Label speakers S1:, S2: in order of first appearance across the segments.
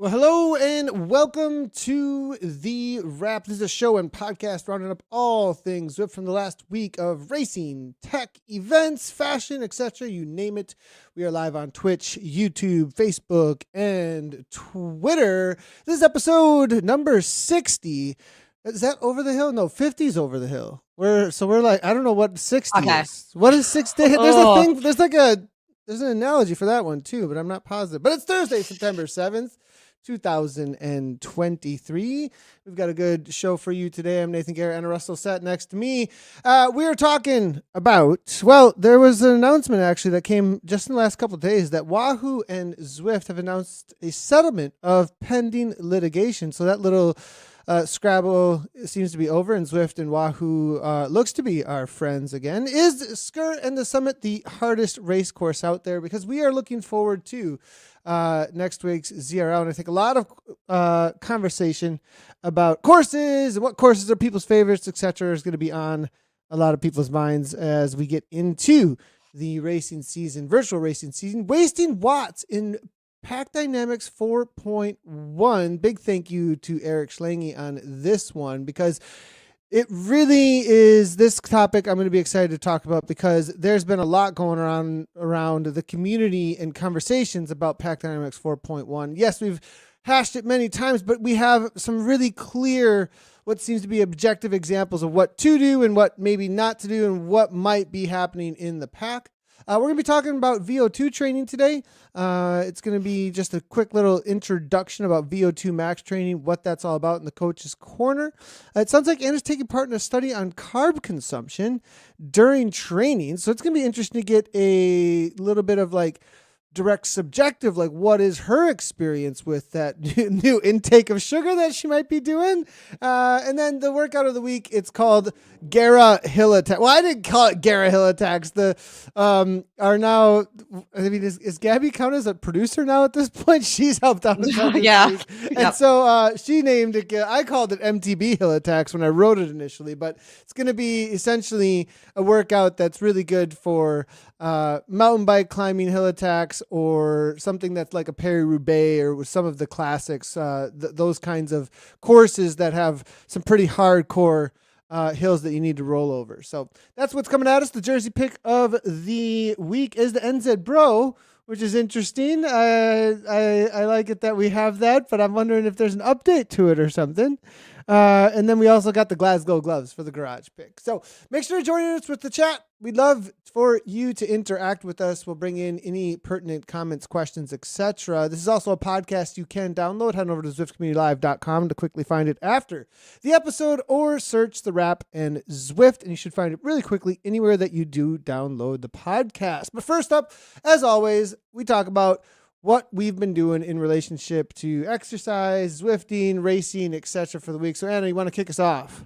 S1: Well, hello and welcome to The Wrap. This is a show and podcast rounding up all things Zwift from the last week of racing, tech, events, fashion, etc. You name it. We are live on Twitch, YouTube, Facebook, and Twitter. This is episode number 60. Is that over the hill? No, 50 is over the hill. We're like, I don't know what 60 is. What is 60? There's a thing, there's an analogy for that one too, but I'm not positive. But it's Thursday, September 7th. 2023. We've got a good show for you today. I'm Nathan Guerra. Anna Russell sat next to me. We are talking about, well, there was an announcement actually that came just in the last couple of days that Wahoo and Zwift have announced a settlement of pending litigation. So that little Scrabble seems to be over, and Zwift and Wahoo looks to be our friends again. Is Sker and the Summit the hardest race course out there? Because we are looking forward to next week's ZRL, and I think a lot of conversation about courses and what courses are people's favorites, etc., is going to be on a lot of people's minds as we get into the racing season, virtual racing season. Wasting watts in Pack Dynamics 4.1. Big thank you to Eric Schlange on this one, because it really is this topic I'm going to be excited to talk about, because there's been a lot going around the community and conversations about Pack Dynamics 4.1. Yes, we've hashed it many times, but we have some really clear, what seems to be objective examples of what to do and what maybe not to do and what might be happening in the pack. We're going to be talking about VO2 training today. It's going to be just a quick little introduction about VO2 max training, what that's all about in the coach's corner. It sounds like Anna's taking part in a study on carb consumption during training. So it's going to be interesting to get a little bit of like direct subjective, like what is her experience with that new intake of sugar that she might be doing. And then the workout of the week, it's called Guerra Hill Attack. Well, I didn't call it Guerra Hill Attacks. Are now, I mean, is Gabby count as a producer now at this point? She's helped out.
S2: Yeah.
S1: And so she named it, I called it MTB Hill Attacks when I wrote it initially, but it's going to be essentially a workout that's really good for mountain bike climbing hill attacks, or something that's like a Paris-Roubaix, or with some of the classics, those kinds of courses that have some pretty hardcore hills that you need to roll over. So that's what's coming at us. The jersey pick of the week is the NZ Bro, which is interesting. I like it that we have that, but I'm wondering if there's an update to it or something. And then we also got the Glasgow gloves for the garage pick. So make sure to join us with the chat. We'd love for you to interact with us. We'll bring in any pertinent comments, questions, etc. This is also a podcast you can download. Head over to ZwiftCommunityLive.com to quickly find it after the episode, or search The Wrap and Zwift, and you should find it really quickly anywhere that you do download the podcast. But first up, as always, we talk about what we've been doing in relationship to exercise, Zwifting, racing, etc. for the week. So Anna, you want to kick us off?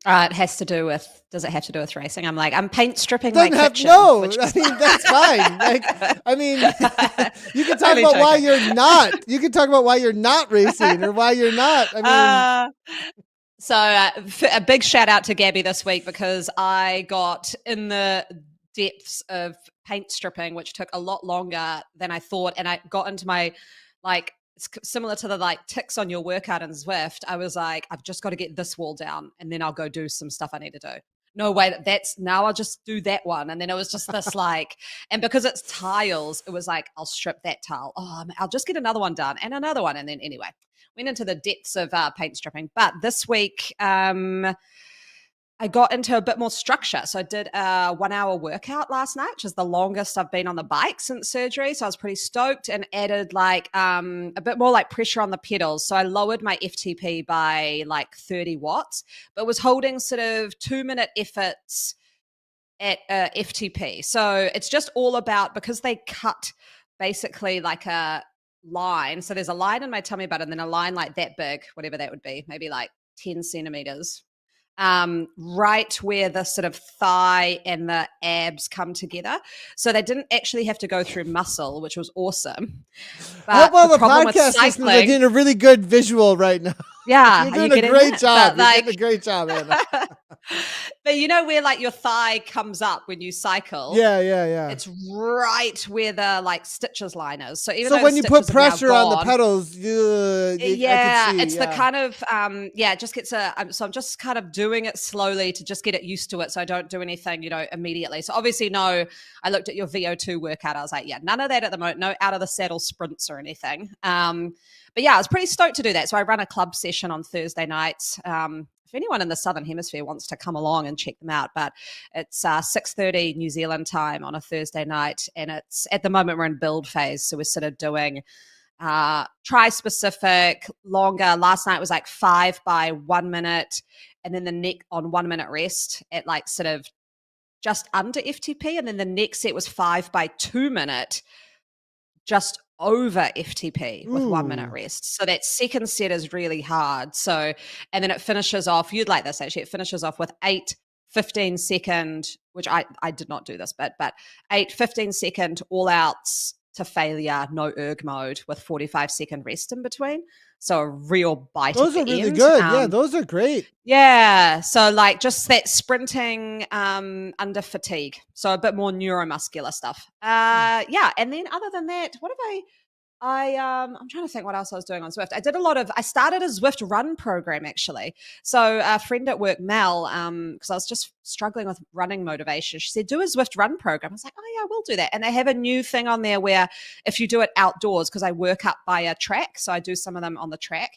S2: It has to do with, does it have to do with racing? I'm paint stripping
S1: Doesn't
S2: my
S1: have,
S2: kitchen.
S1: no, I mean, that's fine. You can talk about why you're not. You can talk about why you're not racing, or why you're not.
S2: So a big shout out to Gabby this week, because I got in the depths of paint stripping, which took a lot longer than I thought. And I got into my, like, it's similar to the ticks on your workout in Zwift. I was like, I've just got to get this wall down, and then I'll go do some stuff I need to do. No way, now I'll just do that one. And then it was just this and because it's tiles, it was like, I'll strip that tile. Oh, I'll just get another one done, and another one. And then anyway, went into the depths of paint stripping. But this week, I got into a bit more structure. So I did a 1 hour workout last night, which is the longest I've been on the bike since surgery. So I was pretty stoked, and added a bit more pressure on the pedals. So I lowered my FTP by 30 watts, but was holding sort of 2-minute efforts at FTP. So it's just all about, because they cut basically a line. So there's a line in my tummy button, and then a line like that big, whatever that would be, maybe 10 centimeters. Right where the sort of thigh and the abs come together. So they didn't actually have to go through muscle, which was awesome. But
S1: the podcast listeners are getting a really good visual right now.
S2: Yeah.
S1: You're doing a great job. You're doing a great job, Anna.
S2: But you know where like your thigh comes up when you cycle?
S1: Yeah.
S2: It's right where the like stitches line is. So even
S1: So
S2: though the
S1: when you put
S2: stitches have now
S1: pressure on the
S2: gone,
S1: pedals, I could
S2: yeah,
S1: see.
S2: it's the
S1: Yeah.
S2: kind of it just gets so I'm just kind of doing it slowly to just get it used to it, so I don't do anything, immediately. So obviously, no, I looked at your VO2 workout. I was like, yeah, none of that at the moment. No out of the saddle sprints or anything. But yeah, I was pretty stoked to do that. So I run a club session on Thursday nights. If anyone in the Southern Hemisphere wants to come along and check them out, but it's 6:30 New Zealand time on a Thursday night, and it's at the moment we're in build phase, so we're sort of doing tri-specific, longer. Last night was like 5 by 1 minute, and then the neck on 1 minute rest at like sort of just under FTP, and then the next set was 5 by 2 minute, just over FTP with 1 minute
S1: Ooh.
S2: rest. So that second set is really hard. So, and then it finishes off, you'd like this actually, it finishes off with 8 15-second, which I did not do this but 8 15-second all outs to failure, no erg mode with 45-second rest in between. So a real bite
S1: Those
S2: at
S1: are
S2: the
S1: really
S2: end.
S1: good. Yeah, those are great.
S2: Yeah. So like just that sprinting under fatigue. So a bit more neuromuscular stuff. Yeah. And then other than that, what have I'm trying to think what else I was doing on Zwift. I started a Zwift run program actually. So a friend at work, Mel, because I was just struggling with running motivation, she said, do a Zwift run program. I was like, oh yeah, we'll do that. And they have a new thing on there where if you do it outdoors, because I work up by a track, so I do some of them on the track,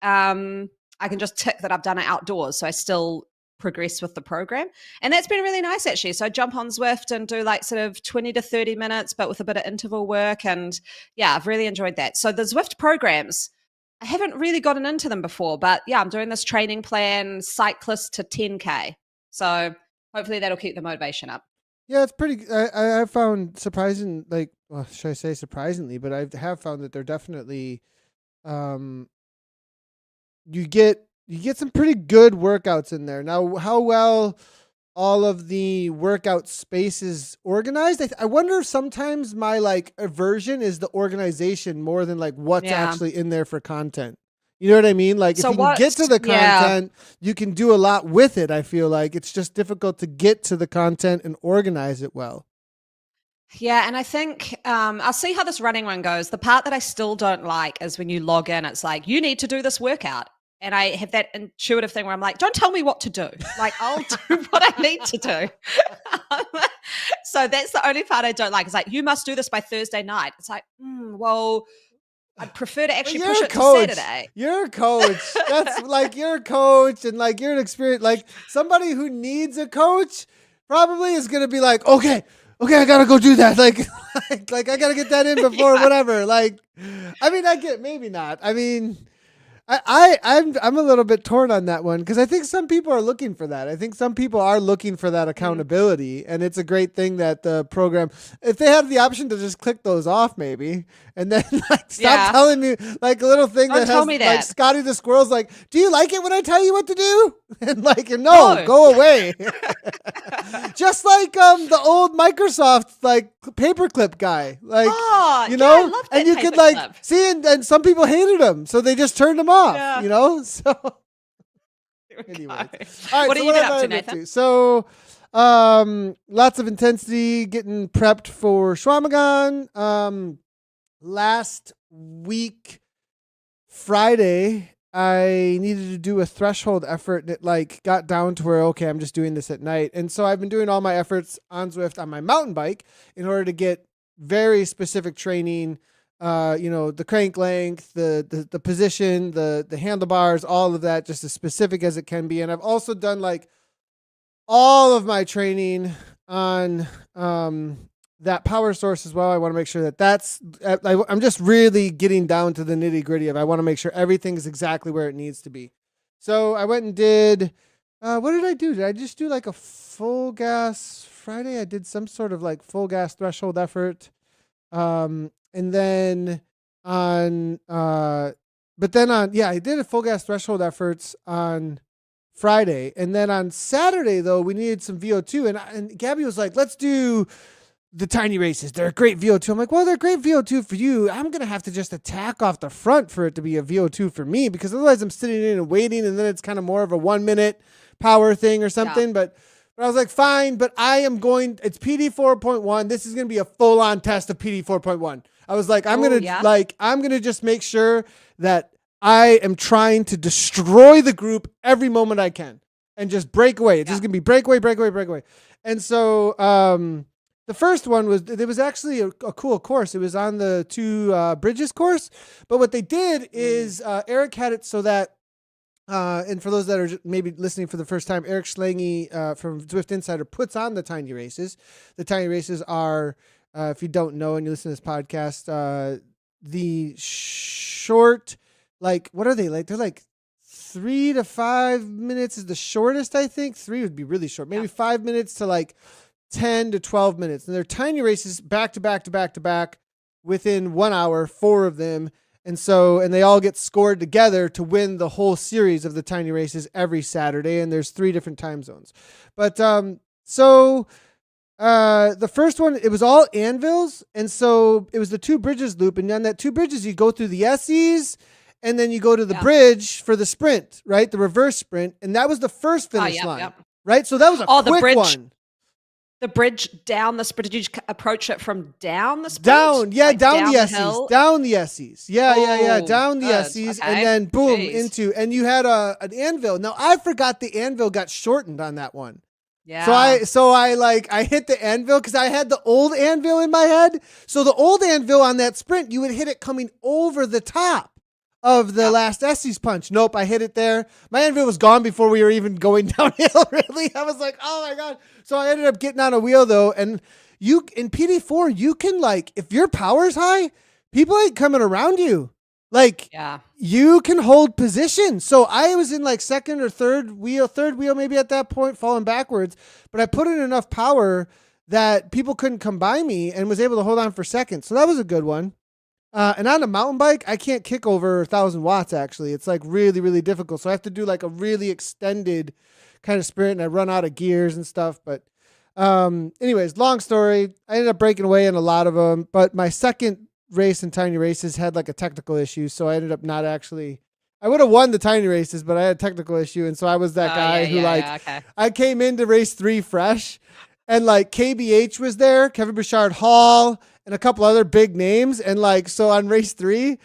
S2: I can just tick that I've done it outdoors. So I still progress with the program. And that's been really nice actually. So I jump on Zwift and do like sort of 20 to 30 minutes, but with a bit of interval work. And yeah, I've really enjoyed that. So the Zwift programs, I haven't really gotten into them before, but yeah, I'm doing this training plan, cyclist to 10K. So hopefully that'll keep the motivation up.
S1: Yeah, it's pretty. I found surprising, like, well, should I say surprisingly, but I have found that they're definitely, um, you get some pretty good workouts in there. Now, how well all of the workout space is organized, I wonder if sometimes my like aversion is the organization more than like what's
S2: Yeah.
S1: actually in there for content. You know what I mean? Like
S2: So
S1: if you can get to the
S2: yeah.
S1: content, you can do a lot with it. I feel like it's just difficult to get to the content and organize it well.
S2: Yeah, and I think I'll see how this running one goes. The part that I still don't like is when you log in, it's like, you need to do this workout. And I have that intuitive thing where I'm like, don't tell me what to do. Like, I'll do what I need to do. So that's the only part I don't like. It's like, you must do this by Thursday night. It's like, well, I'd prefer to actually push it to Saturday.
S1: You're a coach. That's like, you're a coach and like you're an experience. Like somebody who needs a coach probably is going to be like, okay, I gotta go do that. Like I gotta get that in before whatever. Like, I mean, I get, maybe not. I mean, I'm a little bit torn on that one because I think some people are looking for that. I think some people are looking for that accountability, and it's a great thing that the program, if they had the option to just click those off, maybe, and then like stop telling me like a little thing that has like Scotty the Squirrel's like, do you like it when I tell you what to do? And like, no, go away. Just like the old Microsoft like paperclip guy, like you know,
S2: I love that
S1: and you could like see, and some people hated him, so they just turned him off, you know. So anyway, all right.
S2: What are you up to, Nathan?
S1: So lots of intensity, getting prepped for Schwamagan. Last week Friday, I needed to do a threshold effort, and it like got down to where, okay, I'm just doing this at night. And so I've been doing all my efforts on Zwift on my mountain bike in order to get very specific training, the crank length, the position, the handlebars, all of that, just as specific as it can be. And I've also done like all of my training on that power source as well. I want to make sure that I'm just really getting down to the nitty gritty of, I want to make sure everything is exactly where it needs to be. So I went and did, what did I do? Did I just do like a full gas Friday? I did some sort of like full gas threshold effort. And then I did a full gas threshold efforts on Friday. And then on Saturday though, we needed some VO2 and Gabby was like, let's do the tiny races, they're a great VO2. I'm like, well, they're great VO2 for you. I'm going to have to just attack off the front for it to be a VO2 for me, because otherwise I'm sitting in and waiting, and then it's kind of more of a 1 minute power thing or something.
S2: Yeah.
S1: But I was like, fine, but it's PD 4.1. This is going to be a full on test of PD 4.1. I was like, I'm going to just make sure that I am trying to destroy the group every moment I can and just break away. It's just going to be breakaway. And so, the first one was actually a cool course. It was on the two bridges course. But what they did is Eric had it so that, and for those that are maybe listening for the first time, Eric Schlange from Zwift Insider puts on the tiny races. The tiny races are, if you don't know and you listen to this podcast, the short, like, what are they like? They're like 3 to 5 minutes is the shortest, I think. 3 would be really short. Maybe 5 minutes to like 10 to 12 minutes. And they're tiny races back to back within 1 hour, 4 of them. And they all get scored together to win the whole series of the tiny races every Saturday. And there's 3 different time zones. But the first one, it was all anvils. And so it was the 2 bridges loop. And on that 2 bridges, you go through the SEs and then you go to the bridge for the sprint, right? The reverse sprint. And that was the first finish line, right? So that was a quick one.
S2: The bridge down the sprint. Did you approach it from down the sprint?
S1: Down the SEs. Down the SEs. Yeah. Down the SEs. Okay. And then boom, into, and you had an anvil. Now I forgot the anvil got shortened on that one. Yeah. So I hit the anvil because I had the old anvil in my head. So the old anvil on that sprint, you would hit it coming over the top of the last Estes punch. Nope, I hit it there. My anvil was gone before we were even going downhill, really. I was like, oh my God. So I ended up getting on a wheel though. And you, in PD4, you can like, if your power's high, people ain't coming around you. Like, you can hold position. So I was in like second or third wheel maybe at that point, falling backwards. But I put in enough power that people couldn't come by me and was able to hold on for seconds. So that was a good one. And on a mountain bike, I can't kick over 1,000 watts, actually. It's like really, really difficult. So I have to do like a really extended kind of sprint, and I run out of gears and stuff. But anyways, long story. I ended up breaking away in a lot of them. But my second race in tiny races had like a technical issue. So I ended up not actually... I would have won the tiny races, but I had a technical issue. And so I was that guy who I came into race 3 fresh. And like KBH was there, Kevin Bouchard Hall, and a couple other big names. And like, so on race 3,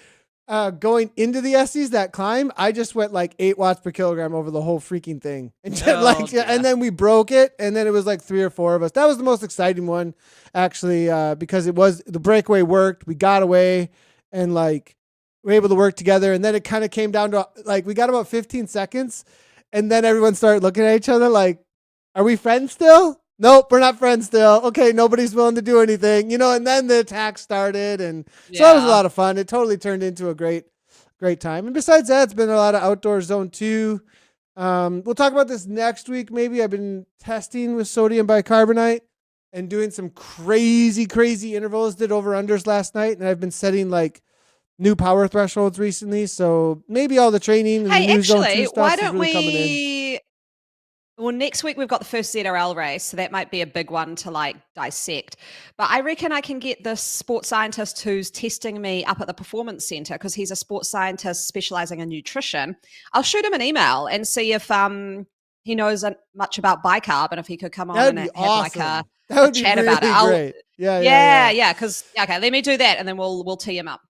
S1: going into the SEs, that climb, I just went like 8 watts per kilogram over the whole freaking thing. And and then we broke it. And then it was like 3 or 4 of us. That was the most exciting one, actually, because it was, the breakaway worked. We got away and like, we were able to work together. And then it kind of came down to like, we got about 15 seconds. And then everyone started looking at each other like, are we friends still? Nope, we're not friends still. Okay, nobody's willing to do anything, and then the attack started. And so that was a lot of fun. It totally turned into a great time. And besides that, it's been a lot of outdoor zone 2. We'll talk about this next week. Maybe I've been testing with sodium bicarbonate and doing some crazy intervals, did over-unders last night. And I've been setting like new power thresholds recently. So maybe all the training and the new zone 2 stuff
S2: why
S1: is
S2: don't
S1: really coming in.
S2: Well, next week we've got the first ZRL race, so that might be a big one to like dissect. But I reckon I can get this sports scientist who's testing me up at the Performance Center, because he's a sports scientist specializing in nutrition. I'll shoot him an email and see if he knows much about bicarb, and if he could come on and have
S1: awesome.
S2: like
S1: a
S2: chat
S1: really
S2: about it.
S1: Great.
S2: Yeah. Because let me do that, and then we'll tee him up.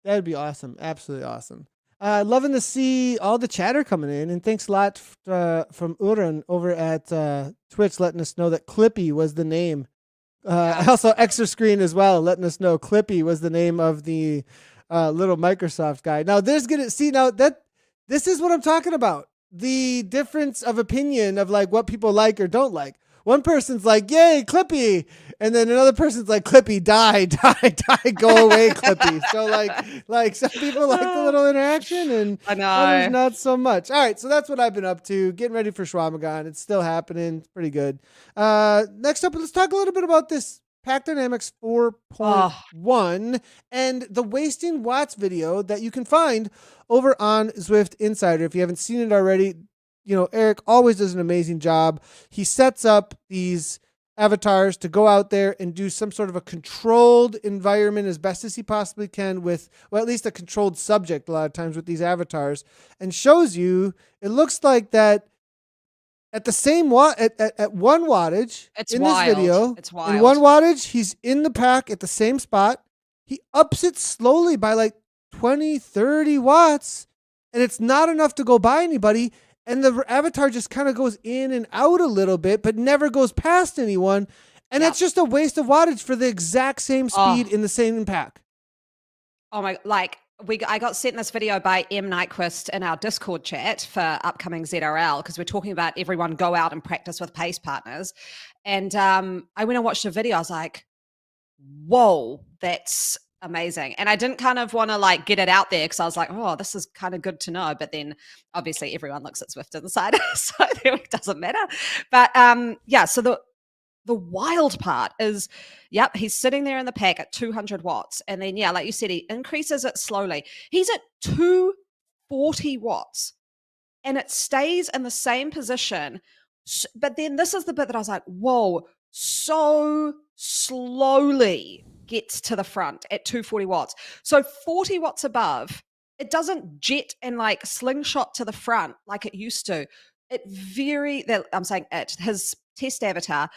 S1: That'd be awesome. Absolutely awesome. Loving to see all the chatter coming in, and thanks a lot from Uran over at Twitch letting us know that Clippy was the name. Also, Extra Screen as well letting us know Clippy was the name of the little Microsoft guy. Now, this is what I'm talking about. The difference of opinion of like what people like or don't like. One person's like, yay, Clippy. And then another person's like, Clippy, die, go away, Clippy. So like some people like the little interaction and others not so much. All right, so that's what I've been up to. Getting ready for Schwamagon. It's still happening. It's pretty good. Next up, let's talk a little bit about this Pack Dynamics 4.1 and the wasting watts video that you can find over on Zwift Insider. If you haven't seen it already, Eric always does an amazing job. He sets up these avatars to go out there and do some sort of a controlled environment as best as he possibly can with, well, at least a controlled subject a lot of times with these avatars, and shows you, it looks like that at the same at 1 wattage
S2: It's
S1: in
S2: wild.
S1: this video,
S2: It's wild.
S1: in 1 wattage, he's in the pack at the same spot. He ups it slowly by like 20, 30 watts, and it's not enough to go by anybody. And the avatar just kind of goes in and out a little bit, but never goes past anyone. And that's just a waste of wattage for the exact same speed in the same pack.
S2: Oh my, like I got sent this video by M. Nyquist in our Discord chat for upcoming ZRL, because we're talking about everyone go out and practice with pace partners. And I went and watched a video. I was like, whoa, that's amazing. And I didn't kind of want to like get it out there because I was like, oh, this is kind of good to know. But then obviously everyone looks at Zwift Insider, so it doesn't matter. But yeah, so the wild part is, yep, he's sitting there in the pack at 200 watts. And then, yeah, like you said, he increases it slowly. He's at 240 watts and it stays in the same position. But then this is the bit that I was like, whoa, so slowly gets to the front at 240 watts. So 40 watts above, it doesn't jet and like slingshot to the front like it used to. His test avatar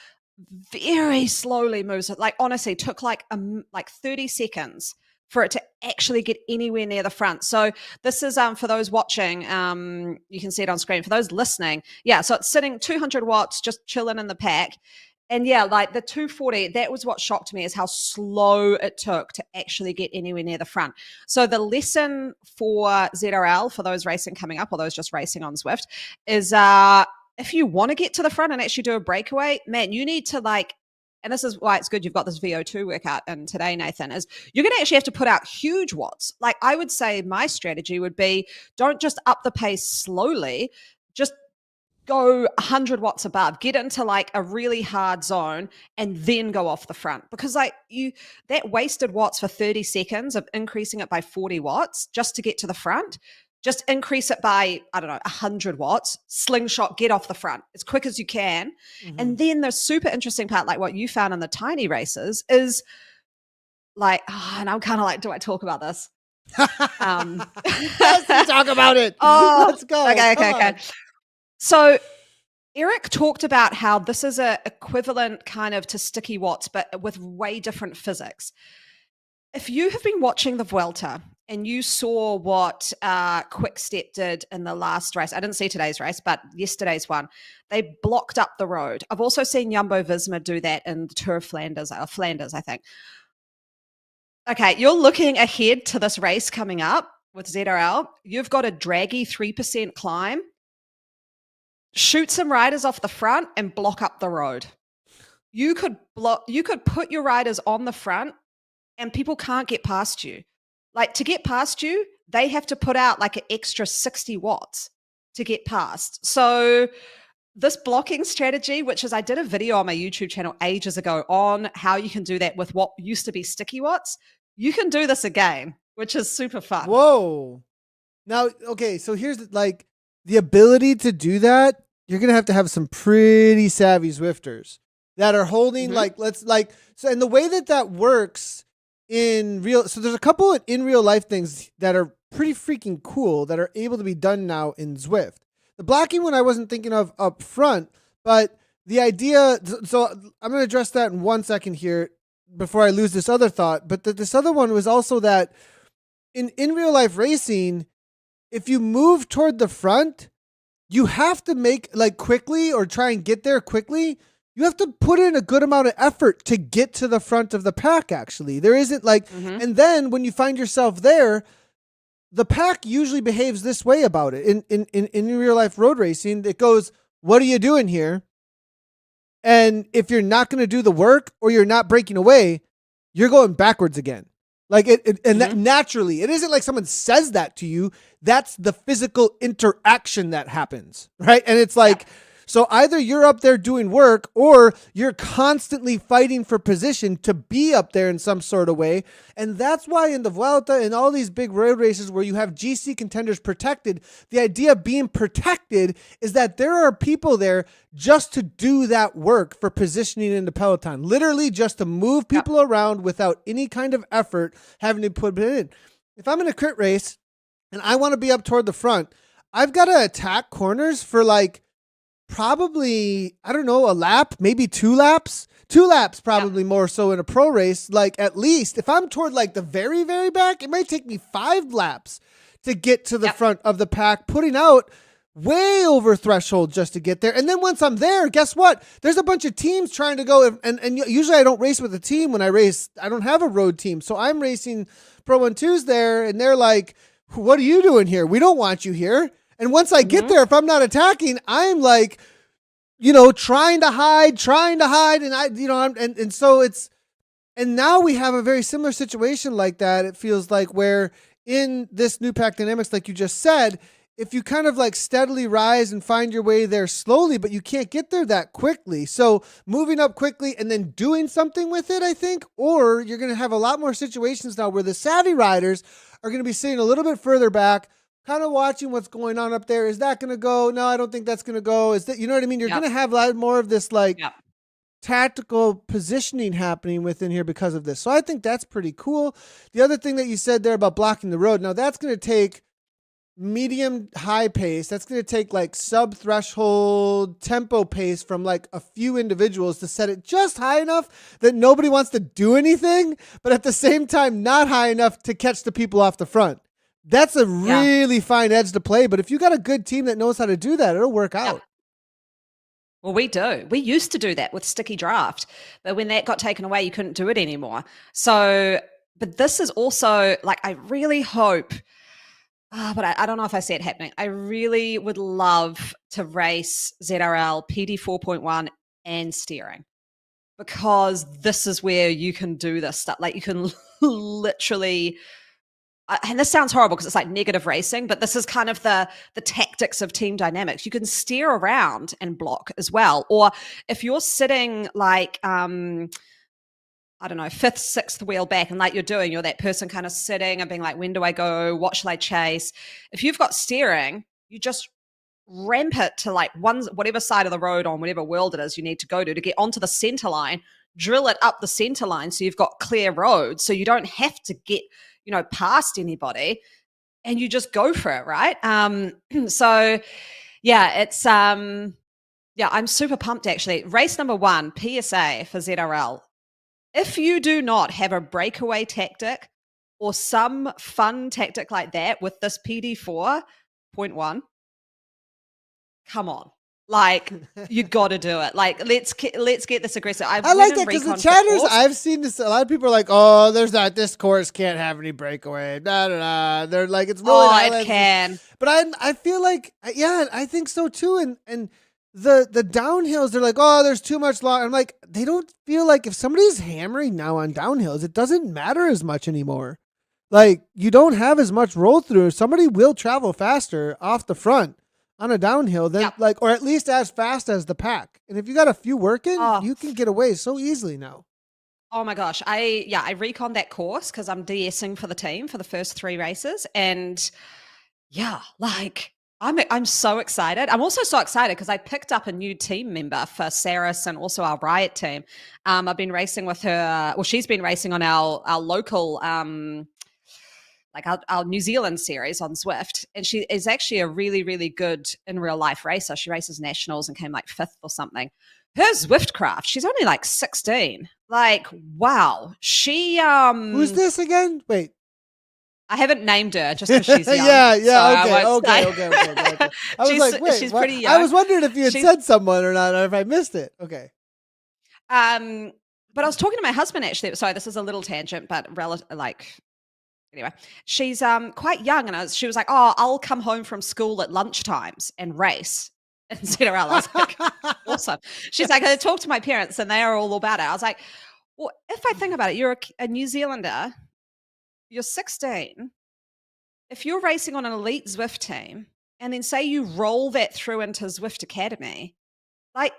S2: very slowly moves. Like honestly, took like 30 seconds for it to actually get anywhere near the front. So this is for those watching, you can see it on screen. For those listening, yeah, so it's sitting 200 watts, just chilling in the pack. And yeah, like the 240, that was what shocked me, is how slow it took to actually get anywhere near the front. So the lesson for ZRL, for those racing coming up or those just racing on Zwift, is if you want to get to the front and actually do a breakaway, man, you need to like, and this is why it's good you've got this VO2 workout in today, Nathan, is you're going to actually have to put out huge watts. Like I would say my strategy would be, don't just up the pace slowly, just go 100 watts above, get into like a really hard zone and then go off the front, because like that wasted watts for 30 seconds of increasing it by 40 watts just to get to the front, just increase it by, I don't know, 100 watts, slingshot, get off the front as quick as you can. Mm-hmm. And then the super interesting part, like what you found in the tiny races, is like, and I'm kind of like, do I talk about this?
S1: Let's talk about it. Let's go.
S2: Okay. So Eric talked about how this is a equivalent kind of to sticky watts, but with way different physics. If you have been watching the Vuelta and you saw what Quick-Step did in the last race, I didn't see today's race, but yesterday's one, they blocked up the road. I've also seen Jumbo-Visma do that in the Tour of Flanders, I think. Okay, you're looking ahead to this race coming up with ZRL. You've got a draggy 3% climb. Shoot some riders off the front and block up the road. You could put your riders on the front and people can't get past you. Like to get past you, they have to put out like an extra 60 watts to get past. So this blocking strategy, which is, I did a video on my YouTube channel ages ago on how you can do that with what used to be sticky watts. You can do this again, which is super fun.
S1: Whoa. Now, okay, so here's like the ability to do that. You're going to have some pretty savvy Zwifters that are holding so, and the way that works in real, so there's a couple of in real life things that are pretty freaking cool that are able to be done now in Zwift. The blocking one I wasn't thinking of up front, but the idea, so I'm going to address that in 1 second here before I lose this other thought. But this other one was also that in real life racing, if you move toward the front, you have to make like quickly or try and get there quickly. You have to put in a good amount of effort to get to the front of the pack, actually. There isn't like, and then when you find yourself there, the pack usually behaves this way about it. In real life road racing, it goes, what are you doing here? And if you're not going to do the work or you're not breaking away, you're going backwards again. Like that naturally, it isn't like someone says that to you. That's the physical interaction that happens, right? And it's like, So either you're up there doing work or you're constantly fighting for position to be up there in some sort of way. And that's why in the Vuelta and all these big road races where you have GC contenders protected, the idea of being protected is that there are people there just to do that work for positioning in the peloton, literally just to move people around without any kind of effort having to put it in. If I'm in a crit race and I want to be up toward the front, I've got to attack corners for like probably, I don't know, a lap, maybe 2 laps. 2 laps probably more so in a pro race. Like at least if I'm toward like the very, very back, it might take me 5 laps to get to the front of the pack, putting out way over threshold just to get there. And then once I'm there, guess what? There's a bunch of teams trying to go. And usually I don't race with a team when I race. I don't have a road team. So I'm racing Pro 1-2s there. And they're like, what are you doing here? We don't want you here. And once I get there, if I'm not attacking, I'm like, trying to hide. And so and now we have a very similar situation like that. It feels like where in this new pack dynamics, like you just said, if you kind of like steadily rise and find your way there slowly, but you can't get there that quickly. So moving up quickly and then doing something with it, I think, or you're going to have a lot more situations now where the savvy riders are going to be sitting a little bit further back, kind of watching what's going on up there. Is that going to go? No, I don't think that's going to go. Is that, you know what I mean? You're going to have a lot more of this like tactical positioning happening within here because of this. So I think that's pretty cool. The other thing that you said there about blocking the road, now that's going to take medium high pace. That's going to take like sub threshold tempo pace from like a few individuals to set it just high enough that nobody wants to do anything, but at the same time, not high enough to catch the people off the front. That's a really fine edge to play. But if you got a good team that knows how to do that, it'll work out.
S2: Well, we do. We used to do that with sticky draft, but when that got taken away, you couldn't do it anymore. So, but this is also like, I really hope, but I don't know if I see it happening. I really would love to race ZRL PD 4.1 and steering, because this is where you can do this stuff. Like you can literally, and this sounds horrible because it's like negative racing, but this is kind of the tactics of team dynamics. You can steer around and block as well. Or if you're sitting like, I don't know, 5th, 6th wheel back, and like you're that person kind of sitting and being like, when do I go? What shall I chase? If you've got steering, you just ramp it to like whatever side of the road on whatever world it is you need to go to get onto the center line, drill it up the center line so you've got clear roads, so you don't have to get, past anybody, and you just go for it, right? So yeah, it's I'm super pumped actually. Race number 1, PSA for ZRL. If you do not have a breakaway tactic or some fun tactic like that with this PD 4.1, come on. Like, you got to do it. Like, let's get this aggressive.
S1: I like that because the chatters I've seen this. A lot of people are like, "Oh, there's not. This course can't have any breakaway." They're like, "It's really
S2: it can."
S1: But I feel like, I think so too. And the downhills, they're like, "Oh, there's too much long." I'm like, they don't feel like if somebody's hammering now on downhills, it doesn't matter as much anymore. Like you don't have as much roll through. Somebody will travel faster off the front on a downhill than or at least as fast as the pack. And if you got a few working, you can get away so easily now.
S2: Oh my gosh. I reconned that course because I'm DSing for the team for the first 3 races. And like I'm so excited. I'm also so excited because I picked up a new team member for Saris and also our Riot team. I've been racing with her. Well, she's been racing on our local like our New Zealand series on Zwift. And she is actually a really, really good in real life racer. She races nationals and came like 5th or something. Her Zwift craft, she's only like 16. Like, wow. She
S1: Who's this again? Wait.
S2: I haven't named her just because she's young.
S1: Okay. I was like, wait,
S2: she's pretty young.
S1: I was wondering if you had said someone or not, or if I missed it. Okay.
S2: But I was talking to my husband actually. Sorry, this is a little tangent, but anyway, she's quite young, and she was like, "Oh, I'll come home from school at lunchtimes and race." And ZRL, I was like, "Awesome." She's like, "I talked to my parents, and they are all about it." I was like, "Well, if I think about it, you're a New Zealander, you're 16. If you're racing on an elite Zwift team, and then say you roll that through into Zwift Academy, like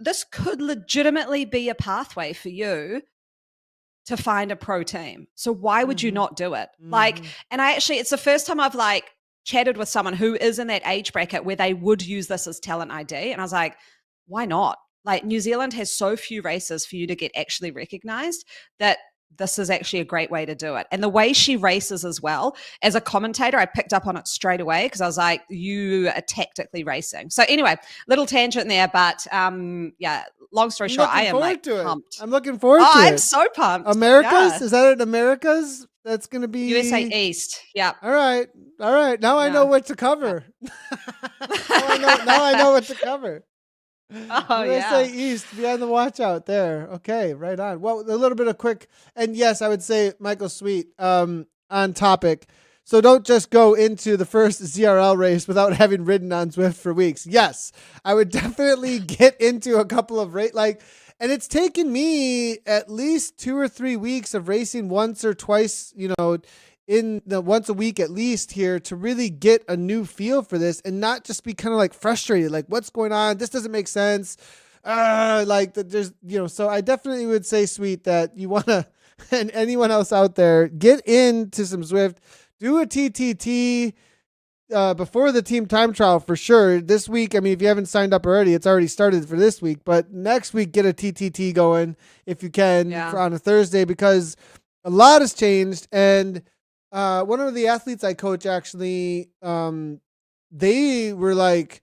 S2: this could legitimately be a pathway for you to find a pro team. So why would you not do it? Like, and it's the first time I've like chatted with someone who is in that age bracket where they would use this as talent ID. And I was like, why not? Like, New Zealand has so few races for you to get actually recognized that this is actually a great way to do it. And the way she races as well, as a commentator, I picked up on it straight away because I was like, you are tactically racing. So anyway, little tangent there, but yeah, long story short, I am like pumped.
S1: I'm looking forward to it.
S2: I'm so pumped.
S1: Americas?
S2: Yeah.
S1: Is that in Americas? That's going to be
S2: USA East. Yeah.
S1: All right. Now I know what to cover. now I know what to cover.
S2: Oh,
S1: USA East, be on the watch out there. Okay, right on. Well, a little bit of quick, and yes, I would say Michael Sweet on topic. So don't just go into the first ZRL race without having ridden on Zwift for weeks. Yes, I would definitely get into a couple of and it's taken me at least 2 or 3 weeks of racing once or twice, in the once a week at least here to really get a new feel for this and not just be kind of like frustrated, like what's going on? This doesn't make sense. There's, so I definitely would say, Sweet, that you want to, and anyone else out there, get into some Zwift, do a TTT before the team time trial for sure. This week, I mean, if you haven't signed up already, it's already started for this week, but next week, get a TTT going if you can on a Thursday, because a lot has changed. And one of the athletes I coach actually, they were like,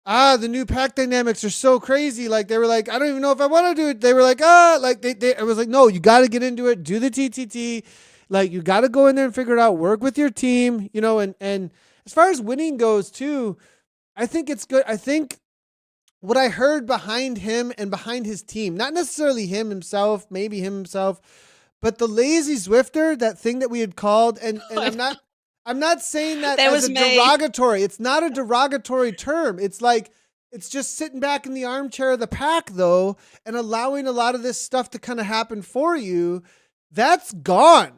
S1: the new pack dynamics are so crazy. Like they were like, I don't even know if I want to do it. They were like, I was like, no, you got to get into it. Do the TTT. Like you got to go in there and figure it out. Work with your team, and as far as winning goes too, I think it's good. I think what I heard behind him and behind his team, not necessarily him himself, maybe him himself, but the lazy Zwifter, that thing that we had called, and I'm not saying that as a derogatory. It's not a derogatory term. It's like, it's just sitting back in the armchair of the pack though, and allowing a lot of this stuff to kind of happen for you. That's gone.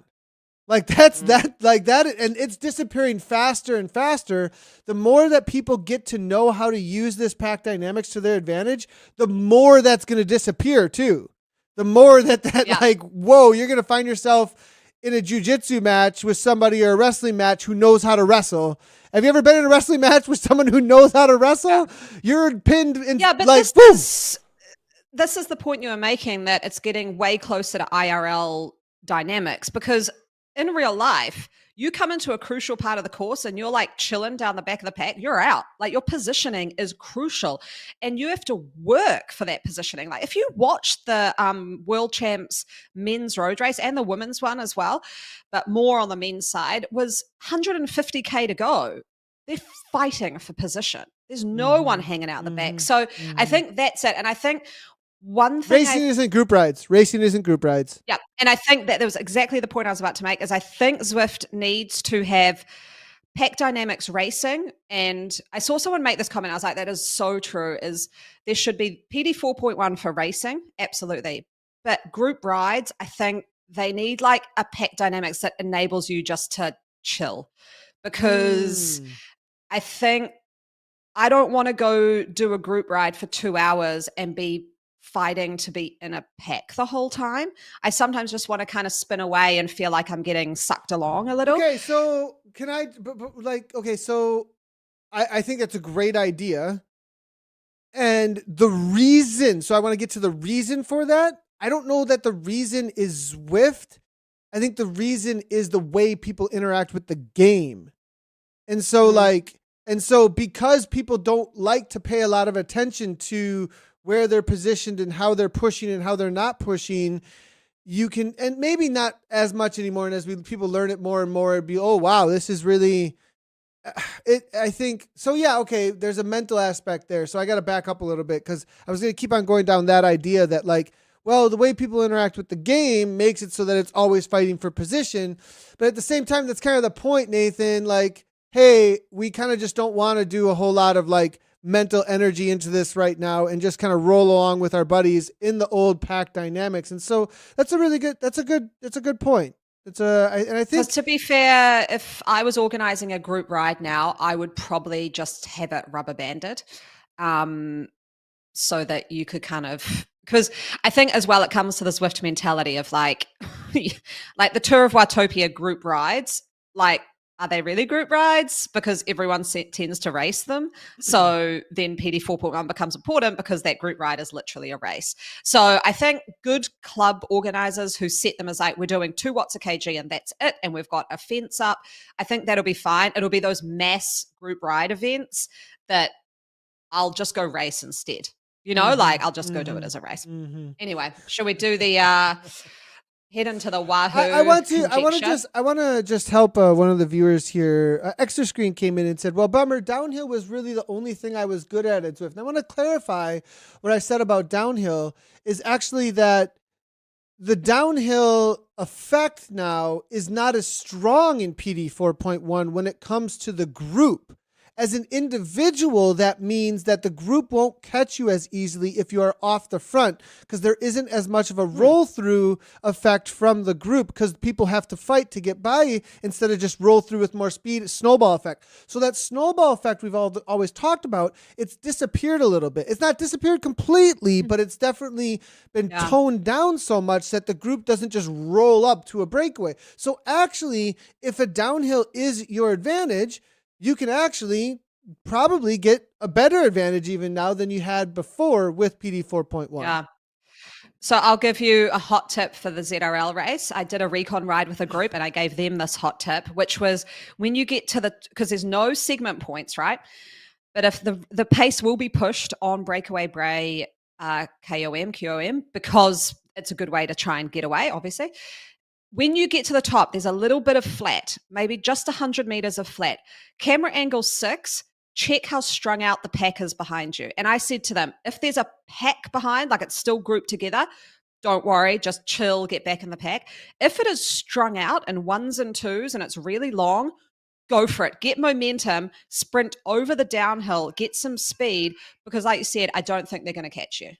S1: Like that's that, and it's disappearing faster and faster. The more that people get to know how to use this pack dynamics to their advantage, the more that's going to disappear too. The more like, whoa, you're going to find yourself in a jiu-jitsu match with somebody or a wrestling match who knows how to wrestle. Have you ever been in a wrestling match with someone who knows how to wrestle? Yeah. You're pinned in, but like,
S2: this is the point you were making, that it's getting way closer to IRL dynamics, because in real life, you come into a crucial part of the course and you're like chilling down the back of the pack, you're out. Like your positioning is crucial and you have to work for that positioning. Like if you watch the World Champs men's road race and the women's one as well, but more on the men's side, was 150K to go. They're fighting for position. There's no one hanging out the back. So I think that's it. And I think one thing
S1: racing isn't group rides.
S2: Yeah. And I think that was exactly the point I was about to make, is I think Zwift needs to have pack dynamics racing. And I saw someone make this comment. I was like, that is so true, is there should be PD 4.1 for racing. Absolutely. But group rides, I think they need like a pack dynamics that enables you just to chill, because I think I don't want to go do a group ride for 2 hours and be fighting to be in a pack the whole time. I sometimes just want to kind of spin away and feel like I'm getting sucked along a little.
S1: Okay, so can I, so I think that's a great idea. And the reason, so I want to get to the reason for that. I don't know that the reason is Zwift. I think the reason is the way people interact with the game. And so because people don't like to pay a lot of attention to where they're positioned and how they're pushing and how they're not pushing, you can, and maybe not as much anymore. And as people learn it more and more, it'd be, oh, wow, this is really it. I think so. Yeah. Okay. There's a mental aspect there. So I got to back up a little bit, because I was going to keep on going down that idea that like, well, the way people interact with the game makes it so that it's always fighting for position. But at the same time, that's kind of the point, Nathan. Like, hey, we kind of just don't want to do a whole lot of like mental energy into this right now and just kind of roll along with our buddies in the old pack dynamics. And so that's a good point. And I think,
S2: to be fair, if I was organizing a group ride now, I would probably just have it rubber banded. so that you could kind of, because I think as well it comes to the Zwift mentality of like like the Tour of Watopia group rides, like are they really group rides? Because everyone tends to race them. So then PD 4.1 becomes important because that group ride is literally a race. So I think good club organizers who set them as like, we're doing 2 watts a kg and that's it. And we've got a fence up. I think that'll be fine. It'll be those mass group ride events that I'll just go race instead. You know, like I'll just go do it as a race. Anyway, shall we do the head into the Wahoo?
S1: I want to just help one of the viewers here. Extra Screen came in and said, "Well, bummer, downhill was really the only thing I was good at Zwift." And I want to clarify what I said about downhill is actually that the downhill effect now is not as strong in PD 4.1 when it comes to the group. As an individual, that means that the group won't catch you as easily if you are off the front because there isn't as much of a roll through effect from the group because people have to fight to get by instead of just roll through with more speed, snowball effect. So that snowball effect we've always talked about, it's disappeared a little bit. It's not disappeared completely, but it's definitely been toned down so much that the group doesn't just roll up to a breakaway. So actually, if a downhill is your advantage, you can actually probably get a better advantage even now than you had before with PD 4.1.
S2: Yeah. So I'll give you a hot tip for the ZRL race. I did a recon ride with a group and I gave them this hot tip, which was when you get to because there's no segment points, right? But if the pace will be pushed on breakaway bray, QOM, because it's a good way to try and get away, obviously. When you get to the top, there's a little bit of flat, maybe just 100 meters of flat. Camera angle 6, check how strung out the pack is behind you. And I said to them, if there's a pack behind, like it's still grouped together, don't worry, just chill, get back in the pack. If it is strung out in 1s and 2s and it's really long, go for it. Get momentum, sprint over the downhill, get some speed, because like you said, I don't think they're going to catch you.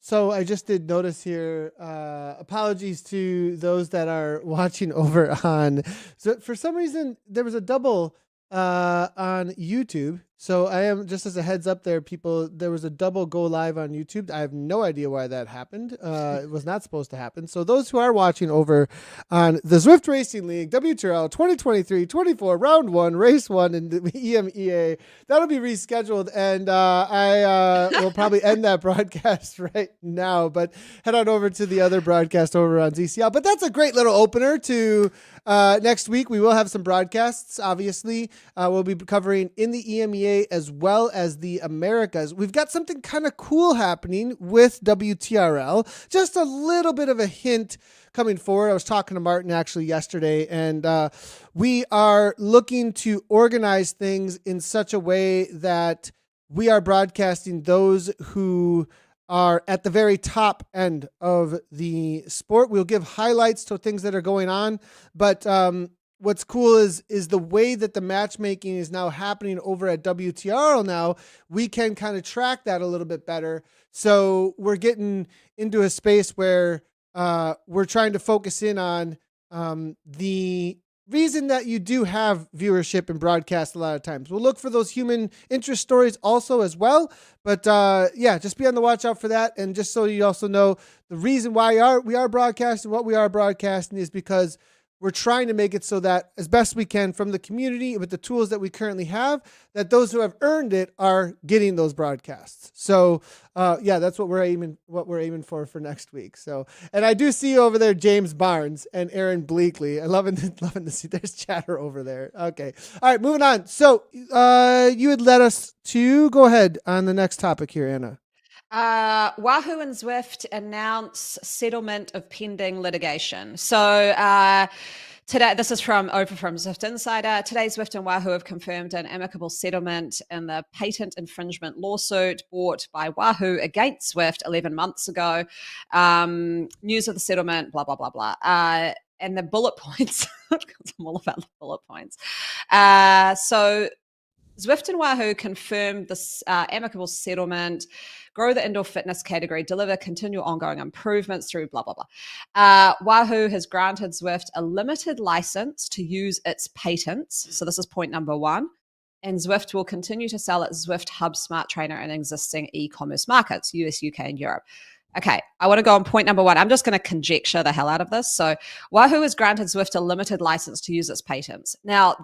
S1: So I just did notice here, apologies to those that are watching over on, so for some reason there was a double on YouTube. So I am, just as a heads up there, people, there was a double go live on YouTube. I have no idea why that happened. It was not supposed to happen. So those who are watching over on the Zwift Racing League, WTRL 2023-24, round 1, race 1 in the EMEA, that'll be rescheduled. And I will probably end that broadcast right now, but head on over to the other broadcast over on ZCL. But that's a great little opener to next week. We will have some broadcasts, obviously. We'll be covering in the EMEA as well as the Americas. We've got something kind of cool happening with WTRL. Just a little bit of a hint coming forward. I was talking to Martin actually yesterday, and we are looking to organize things in such a way that we are broadcasting those who are at the very top end of the sport. We'll give highlights to things that are going on, but what's cool is the way that the matchmaking is now happening over at WTRL now, we can kind of track that a little bit better. So we're getting into a space where we're trying to focus in on the reason that you do have viewership and broadcast a lot of times. We'll look for those human interest stories also as well. But yeah, just be on the watch out for that. And just so you also know, the reason why we are broadcasting what we are broadcasting is because we're trying to make it so that as best we can from the community with the tools that we currently have, that those who have earned it are getting those broadcasts. So yeah, that's what we're aiming for next week. So, and I do see over there James Barnes and Aaron Bleakley. I loving to see there's chatter over there. Okay. All right, moving on. So you had led us to go ahead on the next topic here, Anna.
S2: Wahoo and Zwift announce settlement of pending litigation. So today, this is from Zwift Insider. Today, Zwift and Wahoo have confirmed an amicable settlement in the patent infringement lawsuit brought by Wahoo against Zwift 11 months ago. News of the settlement, blah, blah, blah, blah. And the bullet points, because I'm all about the bullet points. So Zwift and Wahoo confirmed this amicable settlement, grow the indoor fitness category, deliver continual ongoing improvements through blah, blah, blah. Wahoo has granted Zwift a limited license to use its patents. So this is point number 1. and Zwift will continue to sell its Zwift Hub Smart Trainer in existing e-commerce markets, US, UK, and Europe. Okay, I want to go on point number 1. I'm just going to conjecture the hell out of this. So Wahoo has granted Zwift a limited license to use its patents. Now,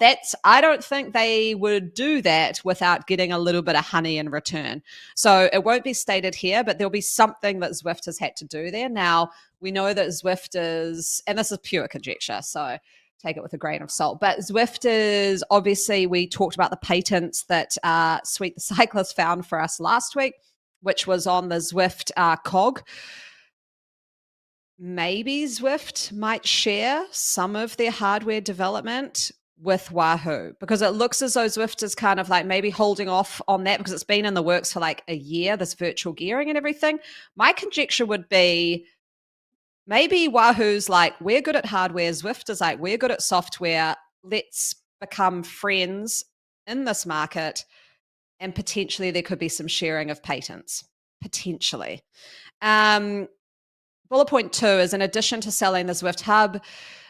S2: I don't think they would do that without getting a little bit of honey in return. So it won't be stated here, but there'll be something that Zwift has had to do there. Now, we know that Zwift is, and this is pure conjecture, so take it with a grain of salt. But Zwift is, obviously, we talked about the patents that Sweet the Cyclist found for us last week, which was on the Zwift cog. Maybe Zwift might share some of their hardware development with Wahoo, because it looks as though Zwift is kind of like maybe holding off on that because it's been in the works for like a year, this virtual gearing and everything. My conjecture would be maybe Wahoo's like, we're good at hardware. Zwift is like, we're good at software. Let's become friends in this market. And potentially there could be some sharing of patents, potentially. Bullet point 2 is, in addition to selling the Zwift Hub,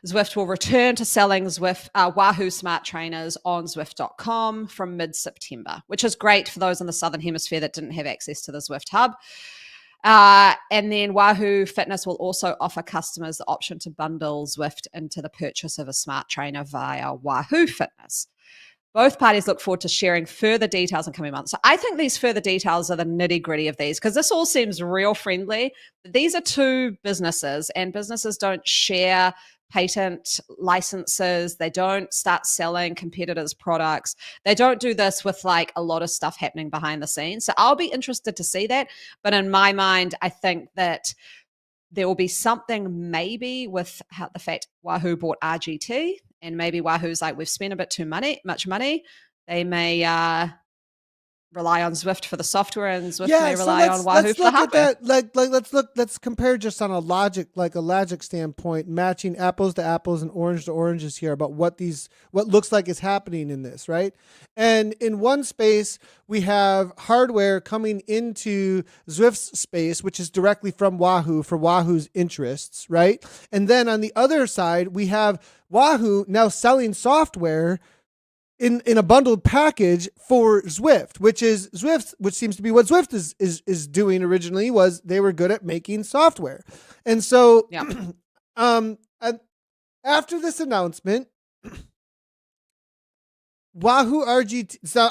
S2: Zwift will return to selling Wahoo Smart Trainers on Zwift.com from mid-September, which is great for those in the Southern Hemisphere that didn't have access to the Zwift Hub. And then Wahoo Fitness will also offer customers the option to bundle Zwift into the purchase of a smart trainer via Wahoo Fitness. Both parties look forward to sharing further details in coming months. So I think these further details are the nitty-gritty of these, because this all seems real friendly. These are two businesses, and businesses don't share patent licenses. They don't start selling competitors' products. They don't do this with like a lot of stuff happening behind the scenes. So I'll be interested to see that. But in my mind, I think that there will be something maybe with the fact Wahoo bought RGT, and maybe Wahoo's like, we've spent a bit too much money. They may rely on Zwift for the software, and Zwift may rely on Wahoo for the hardware.
S1: Let's compare just on a logic standpoint, matching apples to apples and orange to oranges here about what looks like is happening in this, right? And in one space, we have hardware coming into Zwift's space, which is directly from Wahoo for Wahoo's interests, right? And then on the other side, we have Wahoo now selling software in a bundled package for Zwift, which seems to be what Zwift is doing originally. Was they were good at making software. And so after this announcement, Wahoo RGT, so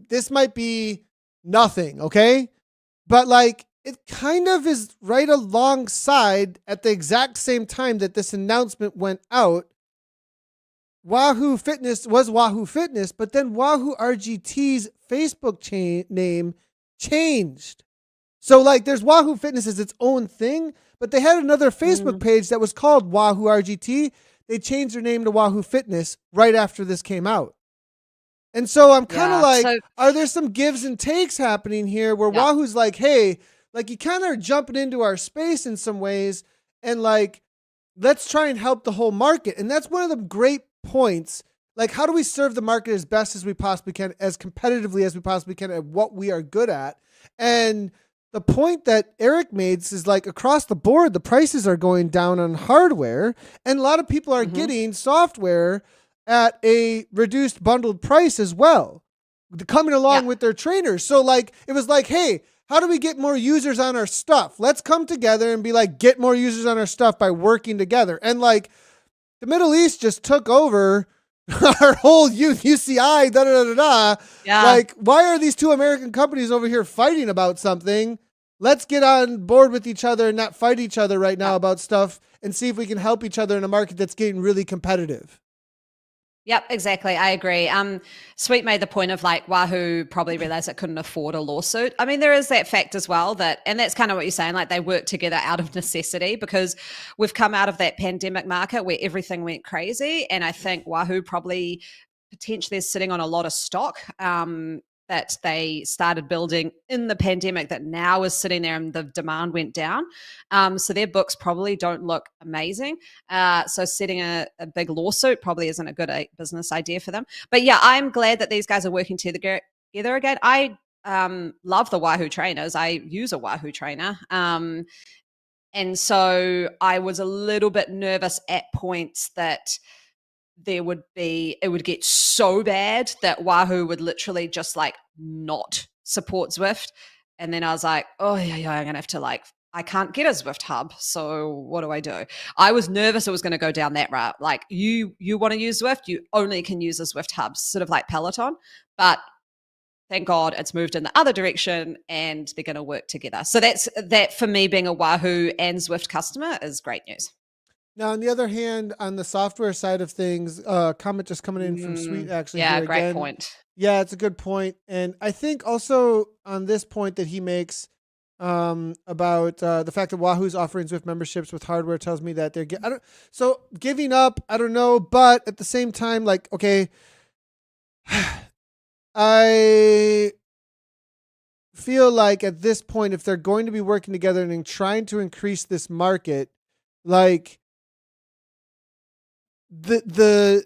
S1: this might be nothing, okay? But like, it kind of is right alongside at the exact same time that this announcement went out. Wahoo Fitness was Wahoo Fitness, but then Wahoo RGT's Facebook name changed. So like, there's Wahoo Fitness as its own thing, but they had another Facebook page that was called Wahoo RGT. They changed their name to Wahoo Fitness right after this came out. And so I'm kind of are there some gives and takes happening here where Wahoo's like, hey, like, you kind of are jumping into our space in some ways, and like, let's try and help the whole market. And that's one of the great points. Like, how do we serve the market as best as we possibly can, as competitively as we possibly can, at what we are good at? And the point that Eric made is like, across the board, the prices are going down on hardware, and a lot of people are getting software at a reduced bundled price as well, coming along with their trainers. So like, it was like, hey, how do we get more users on our stuff? Let's come together and be like, get more users on our stuff by working together. And like, the Middle East just took over our whole UCI, Yeah. Like, why are these two American companies over here fighting about something? Let's get on board with each other and not fight each other right now about stuff, and see if we can help each other in a market that's getting really competitive.
S2: Yep, exactly. I agree. Sweet made the point of like, Wahoo probably realized it couldn't afford a lawsuit. I mean, there is that fact as well, and that's kind of what you're saying, like, they work together out of necessity, because we've come out of that pandemic market where everything went crazy. And I think Wahoo probably potentially is sitting on a lot of stock that they started building in the pandemic that now is sitting there, and the demand went down. So their books probably don't look amazing. So setting a big lawsuit probably isn't a good business idea for them. But yeah, I'm glad that these guys are working together again. I love the Wahoo trainers. I use a Wahoo trainer. And so I was a little bit nervous at points that it would get so bad that Wahoo would literally just like not support Zwift. And then I was like, oh yeah, I'm gonna have to like, I can't get a Zwift hub. So what do I do? I was nervous it was going to go down that route. Like you want to use Zwift, you only can use a Zwift hub, sort of like Peloton. But thank God it's moved in the other direction and they're going to work together. So that for me, being a Wahoo and Zwift customer is great news.
S1: Now, on the other hand, on the software side of things, comment just coming in from Sweet actually.
S2: Yeah,
S1: here
S2: great
S1: again.
S2: point.
S1: Yeah, it's a good point. And I think also on this point that he makes about the fact that Wahoo's offering Zwift memberships with hardware tells me that they're so giving up, I don't know, but at the same time, like, okay, I feel like at this point, if they're going to be working together and trying to increase this market, like the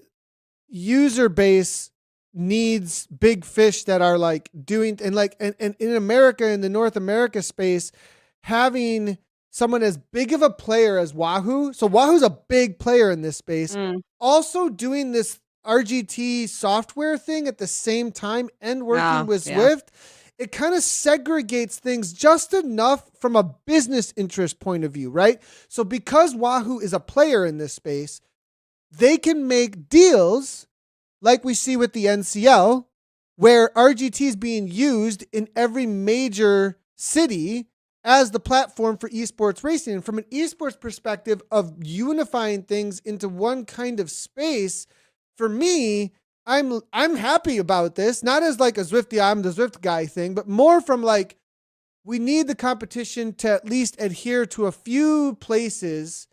S1: user base needs big fish that are like doing and like and in America, in the North America space, having someone as big of a player as Wahoo. So Wahoo's a big player in this space, also doing this RGT software thing at the same time and working with Zwift. It kind of segregates things just enough from a business interest point of view, right? So because Wahoo is a player in this space, they can make deals like we see with the NCL, where RGT is being used in every major city as the platform for esports racing. And from an esports perspective of unifying things into one kind of space, for me, I'm happy about this. Not as like a Zwifty, I'm the Zwift guy thing, but more from like, we need the competition to at least adhere to a few places.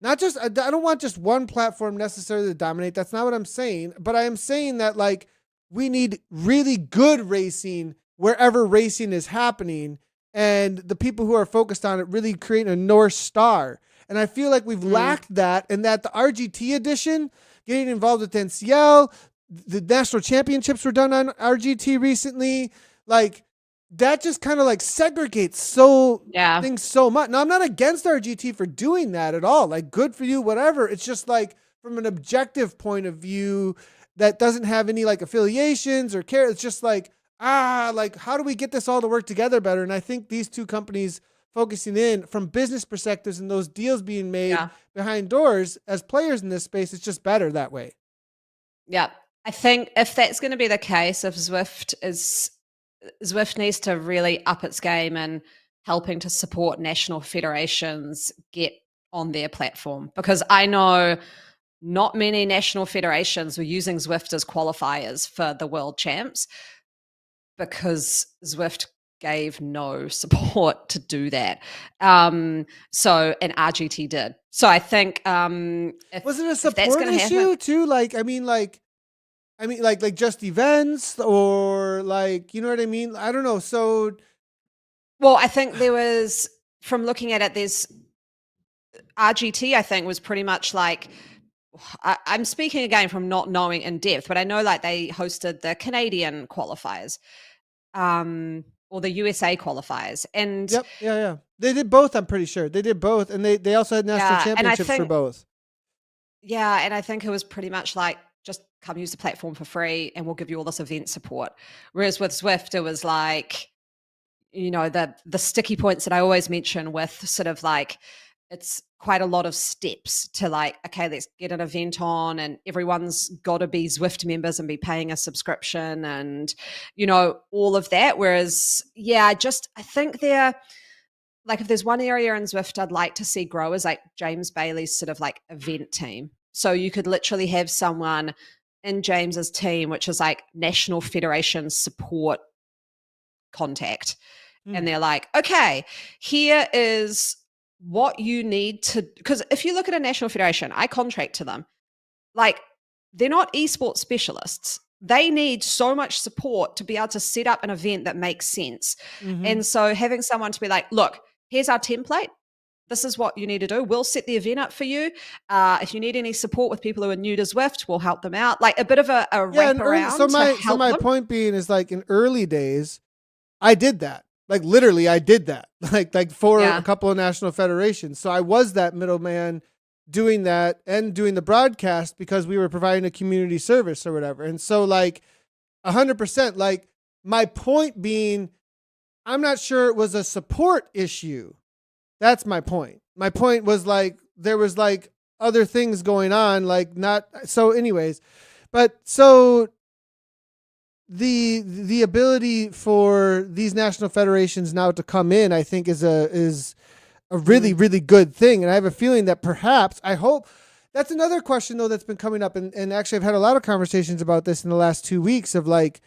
S1: Not just, I don't want just one platform necessarily to dominate. That's not what I'm saying. But I am saying that like we need really good racing wherever racing is happening. And the people who are focused on it really create a North Star. And I feel like we've lacked that, and that the RGT edition, getting involved with NCL, the national championships were done on RGT recently. Like, that just kind of like segregates things so much. Now, I'm not against RGT for doing that at all. Like, good for you, whatever. It's just like from an objective point of view that doesn't have any like affiliations or care. It's just like, like how do we get this all to work together better? And I think these two companies focusing in from business perspectives and those deals being made behind doors as players in this space, it's just better that way.
S2: Yeah. I think if that's going to be the case, if Zwift needs to really up its game and helping to support national federations get on their platform, because I know not many national federations were using Zwift as qualifiers for the world champs because Zwift gave no support to do that. And RGT did. So I think
S1: was it a support issue too? Like just events or like, you know what I mean? I don't know. So,
S2: well, I think there was, from looking at it, there's RGT, I think, was pretty much like, I'm speaking again from not knowing in depth, but I know like they hosted the Canadian qualifiers, or the USA qualifiers. And
S1: yeah. They did both, I'm pretty sure. They did both. And they also had national championships for both.
S2: Yeah. And I think it was pretty much like, just come use the platform for free and we'll give you all this event support. Whereas with Zwift, it was like, you know, the sticky points that I always mention with sort of like, it's quite a lot of steps to like, okay, let's get an event on and everyone's got to be Zwift members and be paying a subscription and, you know, all of that. Whereas, I think they're like, if there's one area in Zwift I'd like to see grow is like James Bailey's sort of like event team. So you could literally have someone in James's team, which is like National Federation support contact. And they're like, okay, here is what you need to, because if you look at a national federation, I contract to them, like they're not esports specialists. They need so much support to be able to set up an event that makes sense. And so having someone to be like, look, here's our template. This is what you need to do. We'll set the event up for you. If you need any support with people who are new to Zwift, we'll help them out. Like a bit of a wraparound.
S1: So my point being is like in early days, I did that. Like literally I did that. Like for a couple of national federations. So I was that middleman doing that and doing the broadcast because we were providing a community service or whatever. And so like 100%, like my point being, I'm not sure it was a support issue. That's my point. My point was like, there was like other things going on, like not, so anyways, but so the ability for these national federations now to come in, I think is a really, really good thing. And I have a feeling that perhaps, I hope, that's another question though that's been coming up. And actually I've had a lot of conversations about this in the last 2 weeks of like,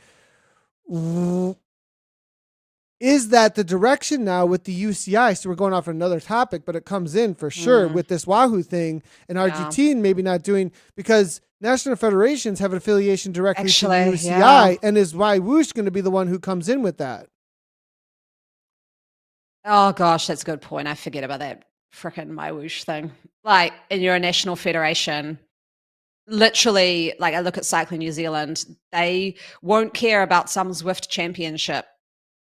S1: is that the direction now with the UCI? So we're going off another topic, but it comes in for sure with this Wahoo thing and RGT maybe not doing, because national federations have an affiliation directly to the UCI. And is Wahoosh going to be the one who comes in with that?
S2: Oh gosh, that's a good point. I forget about that frickin' Wahoosh thing. Like, and you're a national federation. Literally, like I look at Cycling New Zealand, they won't care about some Zwift championship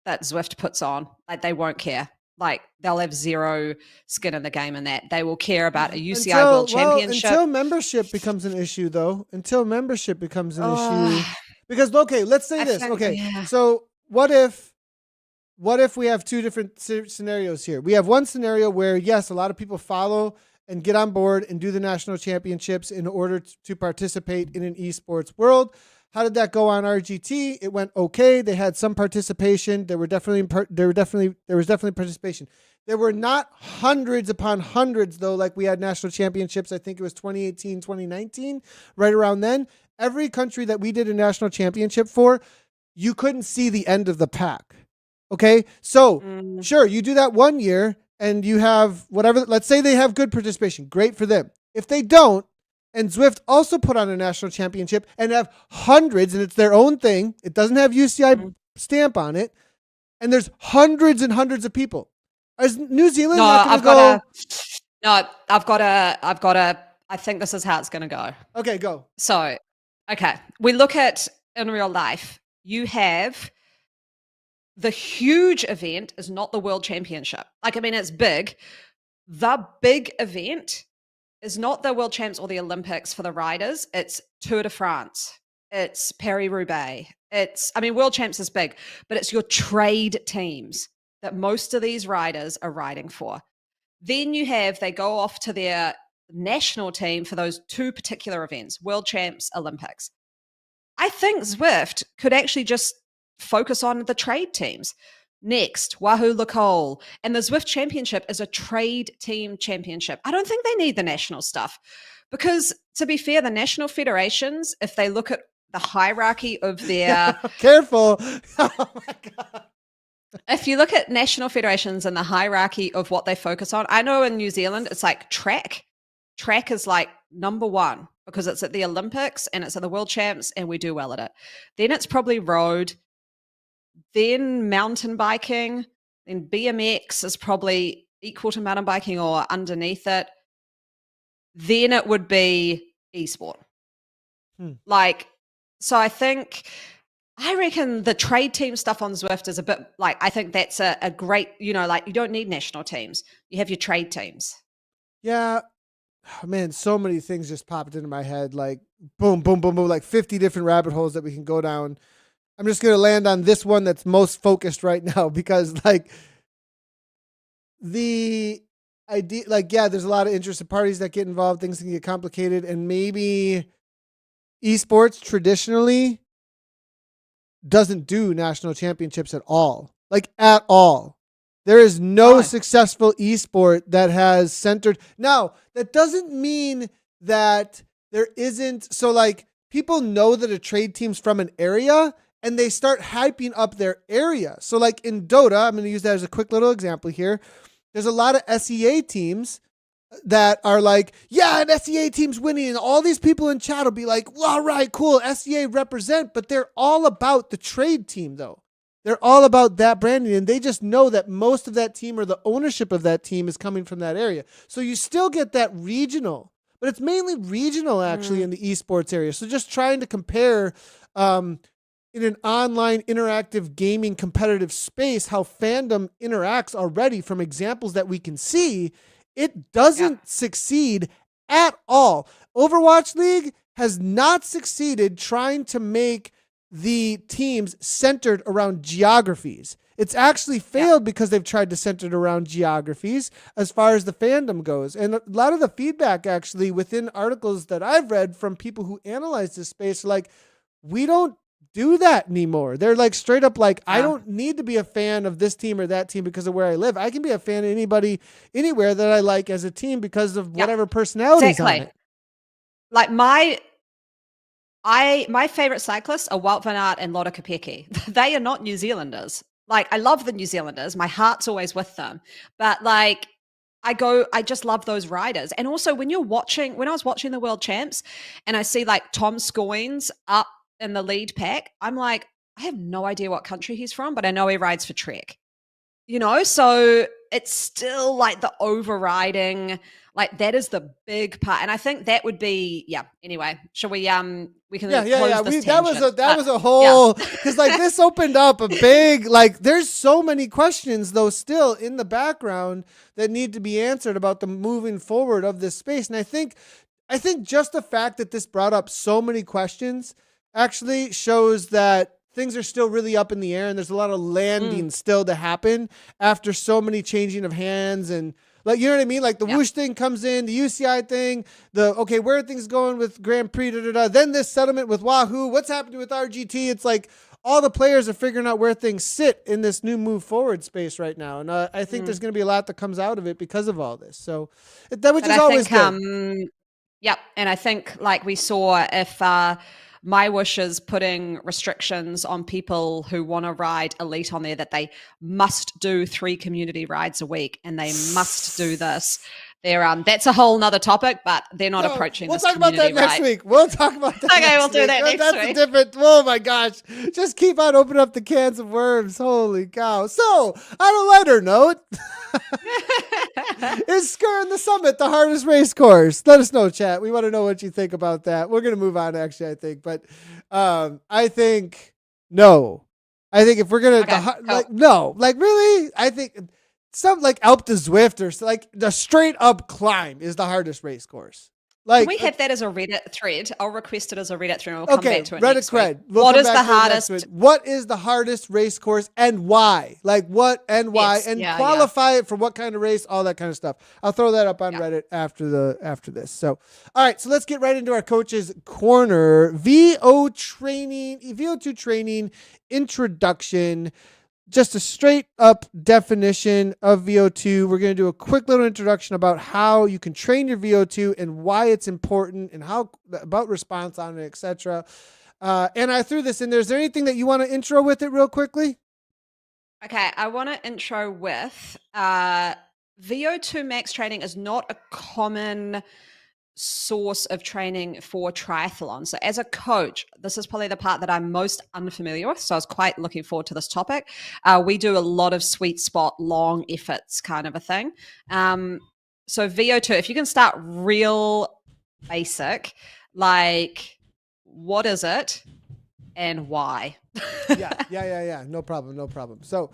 S2: that Zwift puts on. Like they won't care. Like they'll have zero skin in the game in that. They will care about a UCI World Championship.
S1: Until membership becomes an issue though. Until membership becomes an issue. Because, okay, let's say this. So what if we have two different scenarios here? We have one scenario where, yes, a lot of people follow and get on board and do the national championships in order to participate in an esports world. How did that go on RGT? It went okay. They had some participation. There was definitely participation. There were not hundreds upon hundreds though, like we had national championships. I think it was 2018, 2019, right around then. Every country that we did a national championship for, you couldn't see the end of the pack. Okay. So sure, you do that 1 year and you have whatever, let's say they have good participation. Great for them. If they don't, and Zwift also put on a national championship and have hundreds, and it's their own thing. It doesn't have UCI stamp on it. And there's hundreds and hundreds of people. Is New Zealand not going to go?
S2: I think this is how it's going to go.
S1: Okay, go.
S2: So, okay. We look at in real life, you have the huge event is not the World Championship. Like, I mean, it's big. The big event is not the World Champs or the Olympics for the riders. It's Tour de France. It's Paris-Roubaix. World Champs is big, but it's your trade teams that most of these riders are riding for. Then they go off to their national team for those two particular events, World Champs, Olympics. I think Zwift could actually just focus on the trade teams. Next, Wahoo Lacole. And the Zwift Championship is a trade team championship. I don't think they need the national stuff because, to be fair, the national federations, if they look at the hierarchy of their...
S1: Careful. Oh, my God.
S2: If you look at national federations and the hierarchy of what they focus on, I know in New Zealand, it's like track. Track is like number one because it's at the Olympics and it's at the World Champs and we do well at it. Then it's probably road. Then mountain biking, then BMX is probably equal to mountain biking or underneath it. Then it would be esport. So I reckon the trade team stuff on Zwift is a bit like, I think that's a great, you don't need national teams. You have your trade teams.
S1: Yeah. Oh, man, so many things just popped into my head. Like boom, boom, boom, boom, like 50 different rabbit holes that we can go down. I'm just going to land on this one that's most focused right now because like the idea, like, yeah, there's a lot of interested parties that get involved. Things can get complicated and maybe esports traditionally doesn't do national championships at all, like at all. There is no successful esport that has centered. Now, that doesn't mean that there isn't. So like people know that a trade team's from an area and they start hyping up their area. So like in Dota, I'm going to use that as a quick little example here. There's a lot of SEA teams that are like, yeah, an SEA team's winning. And all these people in chat will be like, well, all right, cool, SEA represent. But they're all about the trade team though. They're all about that branding. And they just know that most of that team or the ownership of that team is coming from that area. So you still get that regional, but it's mainly regional actually in the esports area. So just trying to compare, in an online interactive gaming competitive space, how fandom interacts already from examples that we can see, it doesn't succeed at all. Overwatch League has not succeeded trying to make the teams centered around geographies. It's actually failed because they've tried to center it around geographies as far as the fandom goes. And a lot of the feedback actually within articles that I've read from people who analyze this space, like, we don't do that anymore. They're like straight up like, I don't need to be a fan of this team or that team because of where I live. I can be a fan of anybody, anywhere that I like as a team because of whatever personality's on it.
S2: Like my favorite cyclists are Wout van Aert and Lotte Kopecky. They are not New Zealanders. Like, I love the New Zealanders. My heart's always with them. But like, I just love those riders. And also when I was watching the World Champs and I see like Tom Scoynes up in the lead pack, I'm like, I have no idea what country he's from, but I know he rides for Trek. So it's still like the overriding, like that is the big part. And I think that would be, anyway, shall we close this tangent?
S1: That was a whole, because like this opened up a big, like there's so many questions though still in the background that need to be answered about the moving forward of this space. And I think just the fact that this brought up so many questions actually shows that things are still really up in the air and there's a lot of landing still to happen after so many changing of hands and like, you know what I mean? Like the whoosh thing comes in, the UCI thing, where are things going with Grand Prix, then this settlement with Wahoo, what's happening with RGT? It's like all the players are figuring out where things sit in this new move forward space right now. And I think there's going to be a lot that comes out of it because of all this. So which is always good.
S2: And I think like we saw if My Wish is putting restrictions on people who want to ride elite on there that they must do 3 community rides a week and they must do this. That's a whole nother topic, but they're not approaching this community
S1: ride. We'll talk about that next week. We'll talk about that
S2: Okay, we'll do that next week.
S1: That's a different, oh my gosh. Just keep on opening up the cans of worms. Holy cow. So, on a lighter note, is Sker in the Summit the hardest race course? Let us know, chat. We want to know what you think about that. We're going to move on, actually, I think. But I think no. I think if we're going to, no. Like, really? I think something like Alpe de Zwift or like the straight up climb is the hardest race course. Like,
S2: can we have that as a Reddit thread? I'll request it as a Reddit thread and we'll come back to it
S1: Reddit
S2: next
S1: thread.
S2: Week.
S1: What is the hardest? What is the hardest race course and why? Like what and why? Yes, and qualify it for what kind of race, all that kind of stuff. I'll throw that up on Reddit after this. So, all right, so let's get right into our coach's corner. VO2 training introduction. Just a straight up definition of VO2. We're going to do a quick little introduction about how you can train your VO2 and why it's important and how about response on it, etc. And I threw this in there. Is there anything that you want to intro with it real quickly?
S2: Okay, I want to intro with VO2 max training is not a common source of training for triathlon. So as a coach, this is probably the part that I'm most unfamiliar with. So I was quite looking forward to this topic. We do a lot of sweet spot, long efforts kind of a thing. So VO2, if you can start real basic, like what is it and why?
S1: Yeah. No problem. So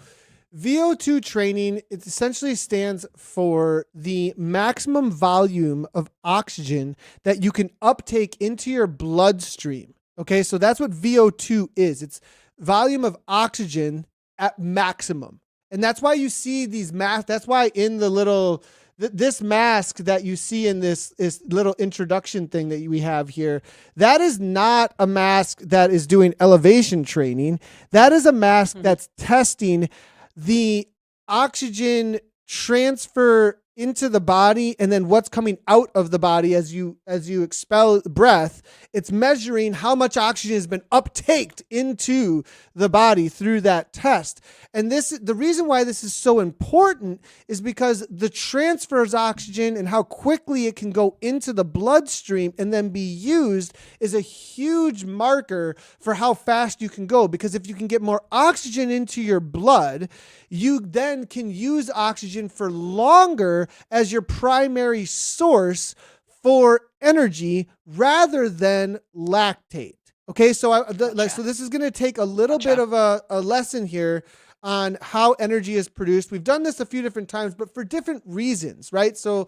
S1: VO2 training, it essentially stands for the maximum volume of oxygen that you can uptake into your bloodstream. Okay, so that's what VO2 is. It's volume of oxygen at maximum. And that's why you see these masks. That's why in the little, this mask that you see in this little introduction thing that we have here, that is not a mask that is doing elevation training. That is a mask that's testing the oxygen transfer into the body and then what's coming out of the body as you expel breath. It's measuring how much oxygen has been uptaked into the body through that test. And the reason why this is so important is because the transfer of oxygen and how quickly it can go into the bloodstream and then be used is a huge marker for how fast you can go. Because if you can get more oxygen into your blood, you then can use oxygen for longer as your primary source for energy rather than lactate. Okay, so so this is going to take a little bit of a lesson here on how energy is produced. We've done this a few different times, but for different reasons, right? So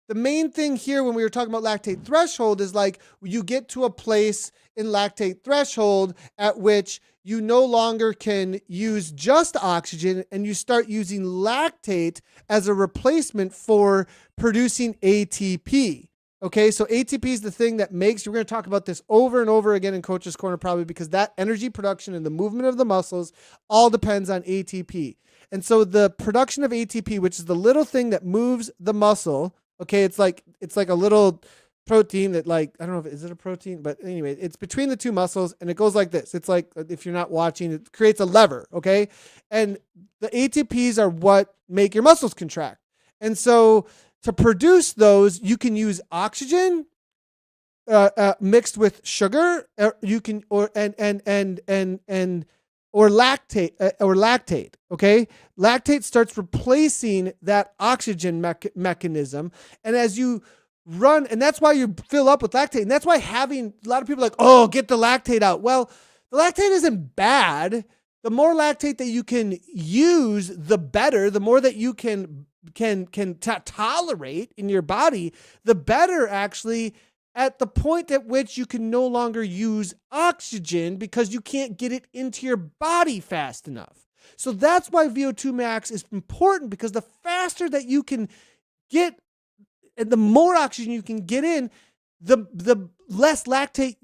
S1: the main thing here when we were talking about lactate threshold is like you get to a place in lactate threshold at which you no longer can use just oxygen and you start using lactate as a replacement for producing ATP. Okay, so ATP is the thing that makes, we're going to talk about this over and over again in Coach's Corner probably, because that energy production and the movement of the muscles all depends on ATP. And so the production of ATP, which is the little thing that moves the muscle, okay, it's like a little protein that, like, I don't know if is it a protein, but anyway, it's between the two muscles and it goes like this. It's like, if you're not watching, it creates a lever, okay? And the ATPs are what make your muscles contract. And so to produce those, you can use oxygen mixed with sugar, you can or lactate. Okay, lactate starts replacing that oxygen mechanism, and as you run, and that's why you fill up with lactate, and that's why having a lot of people are like, oh, get the lactate out. Well, the lactate isn't bad. The more lactate that you can use, the better. The more that you can tolerate in your body, the better actually, at the point at which you can no longer use oxygen because you can't get it into your body fast enough. So that's why VO2 max is important, because the faster that you can get and the more oxygen you can get in, the less lactate,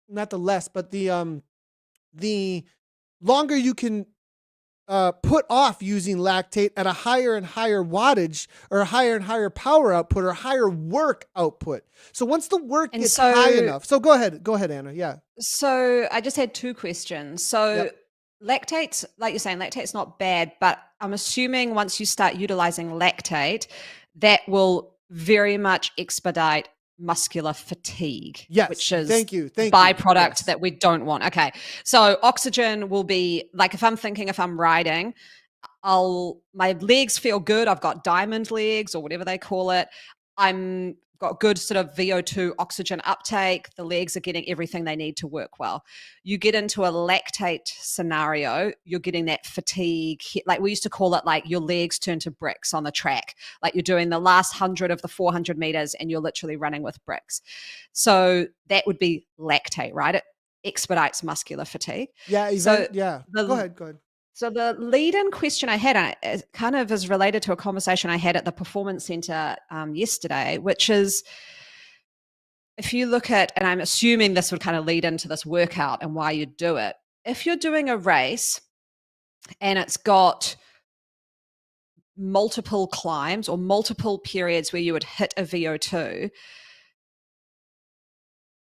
S1: not the less, but the longer you can put off using lactate at a higher and higher wattage, or a higher and higher power output, or higher work output. So once the work gets high enough, so go ahead, Anna. Yeah.
S2: So I just had two questions. So lactate's, like you're saying, lactate's not bad, but I'm assuming once you start utilizing lactate, that will very much expedite muscular fatigue,
S1: yes,
S2: which is
S1: thank you
S2: byproduct that we don't want. Okay, so oxygen will be like, if I'm riding, my legs feel good. I've got diamond legs or whatever they call it. I'm got good sort of VO2 oxygen uptake. The legs are getting everything they need to work well. You get into a lactate scenario, you're getting that fatigue. Like we used to call it, like your legs turn to bricks on the track. Like you're doing the last 100 of the 400 meters and you're literally running with bricks. So that would be lactate, right? It expedites muscular fatigue.
S1: Yeah. Go ahead.
S2: So the lead-in question I had, and it kind of is related to a conversation I had at the Performance Center yesterday, which is, if you look at, and I'm assuming this would kind of lead into this workout and why you do it. If you're doing a race and it's got multiple climbs or multiple periods where you would hit a VO2,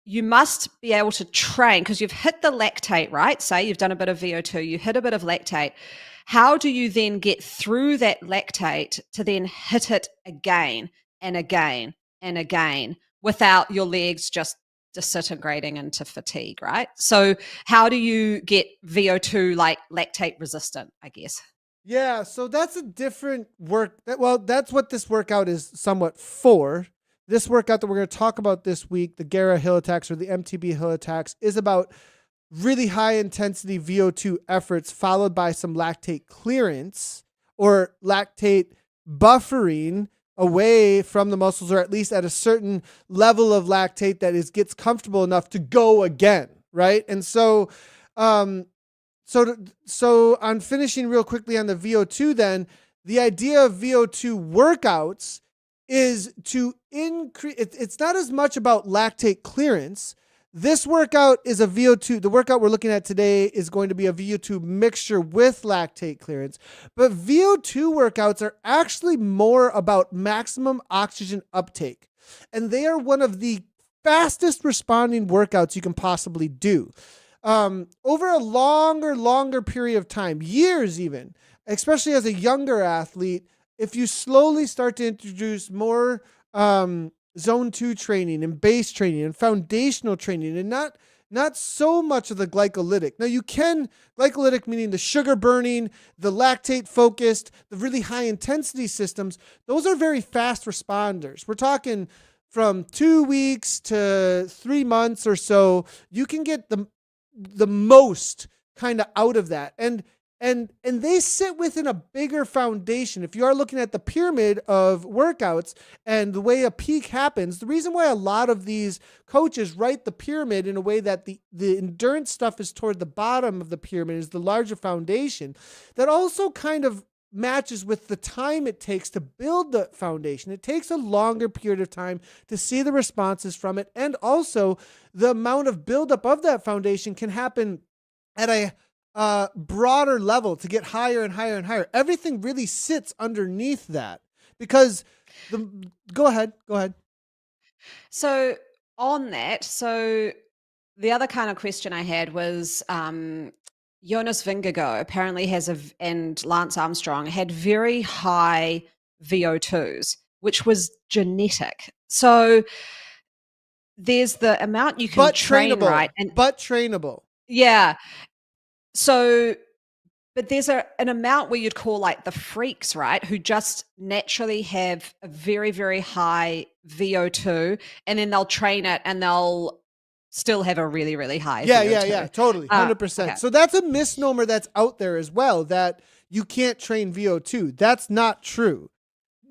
S2: you must be able to train, because you've hit the lactate, right? Say you've done a bit of VO2, you hit a bit of lactate. How do you then get through that lactate to then hit it again and again and again without your legs just disintegrating into fatigue, right? So how do you get VO2 like lactate resistant, I guess?
S1: Yeah, so that's a different work. Well, that's what this workout is somewhat for. This workout that we're going to talk about this week, the Guerra Hill Attacks or the MTB Hill Attacks, is about really high intensity VO2 efforts followed by some lactate clearance or lactate buffering away from the muscles, or at least at a certain level of lactate that gets comfortable enough to go again, right? And so so on finishing real quickly on the VO2 then, the idea of VO2 workouts is to increase, it's not as much about lactate clearance. This workout is a VO2. The workout we're looking at today is going to be a VO2 mixture with lactate clearance. But VO2 workouts are actually more about maximum oxygen uptake. And they are one of the fastest responding workouts you can possibly do. Over a longer period of time, years even, especially as a younger athlete, if you slowly start to introduce more zone 2 training and base training and foundational training, and not so much of the glycolytic. Now you can, glycolytic meaning the sugar burning, the lactate focused, the really high intensity systems, those are very fast responders. We're talking from 2 weeks to 3 months or so, you can get the most kind of out of that. And And they sit within a bigger foundation. If you are looking at the pyramid of workouts and the way a peak happens, the reason why a lot of these coaches write the pyramid in a way that the endurance stuff is toward the bottom of the pyramid is the larger foundation, that also kind of matches with the time it takes to build the foundation. It takes a longer period of time to see the responses from it. And also the amount of buildup of that foundation can happen at a broader level to get higher and higher and higher. Everything really sits underneath that because go ahead.
S2: So on that, the other kind of question I had was Jonas Vingegaard apparently and Lance Armstrong had very high VO2s, which was genetic. So there's the amount you can train, right?
S1: But trainable.
S2: Yeah. So, but there's an amount where you'd call like the freaks, right? Who just naturally have a very, very high VO2 and then they'll train it and they'll still have a really, really high VO2.
S1: Yeah, totally. 100%.
S2: Okay.
S1: So that's a misnomer that's out there as well, that you can't train VO2. That's not true.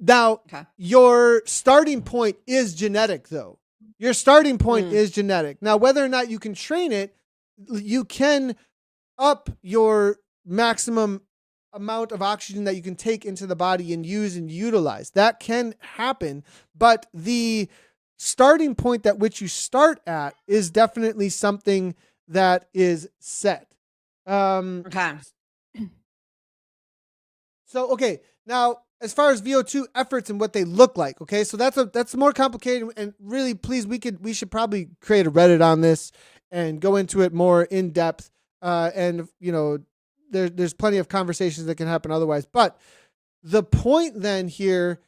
S1: Now, your starting point is genetic though. Your starting point is genetic. Now, whether or not you can train it, you can up your maximum amount of oxygen that you can take into the body and use and utilize. That can happen, but the starting point at which you start at is definitely something that is set.
S2: Okay.
S1: So, now as far as VO2 efforts and what they look like, so that's more complicated, and really, please, we should probably create a Reddit on this and go into it more in depth. And there's plenty of conversations that can happen otherwise. But the point then here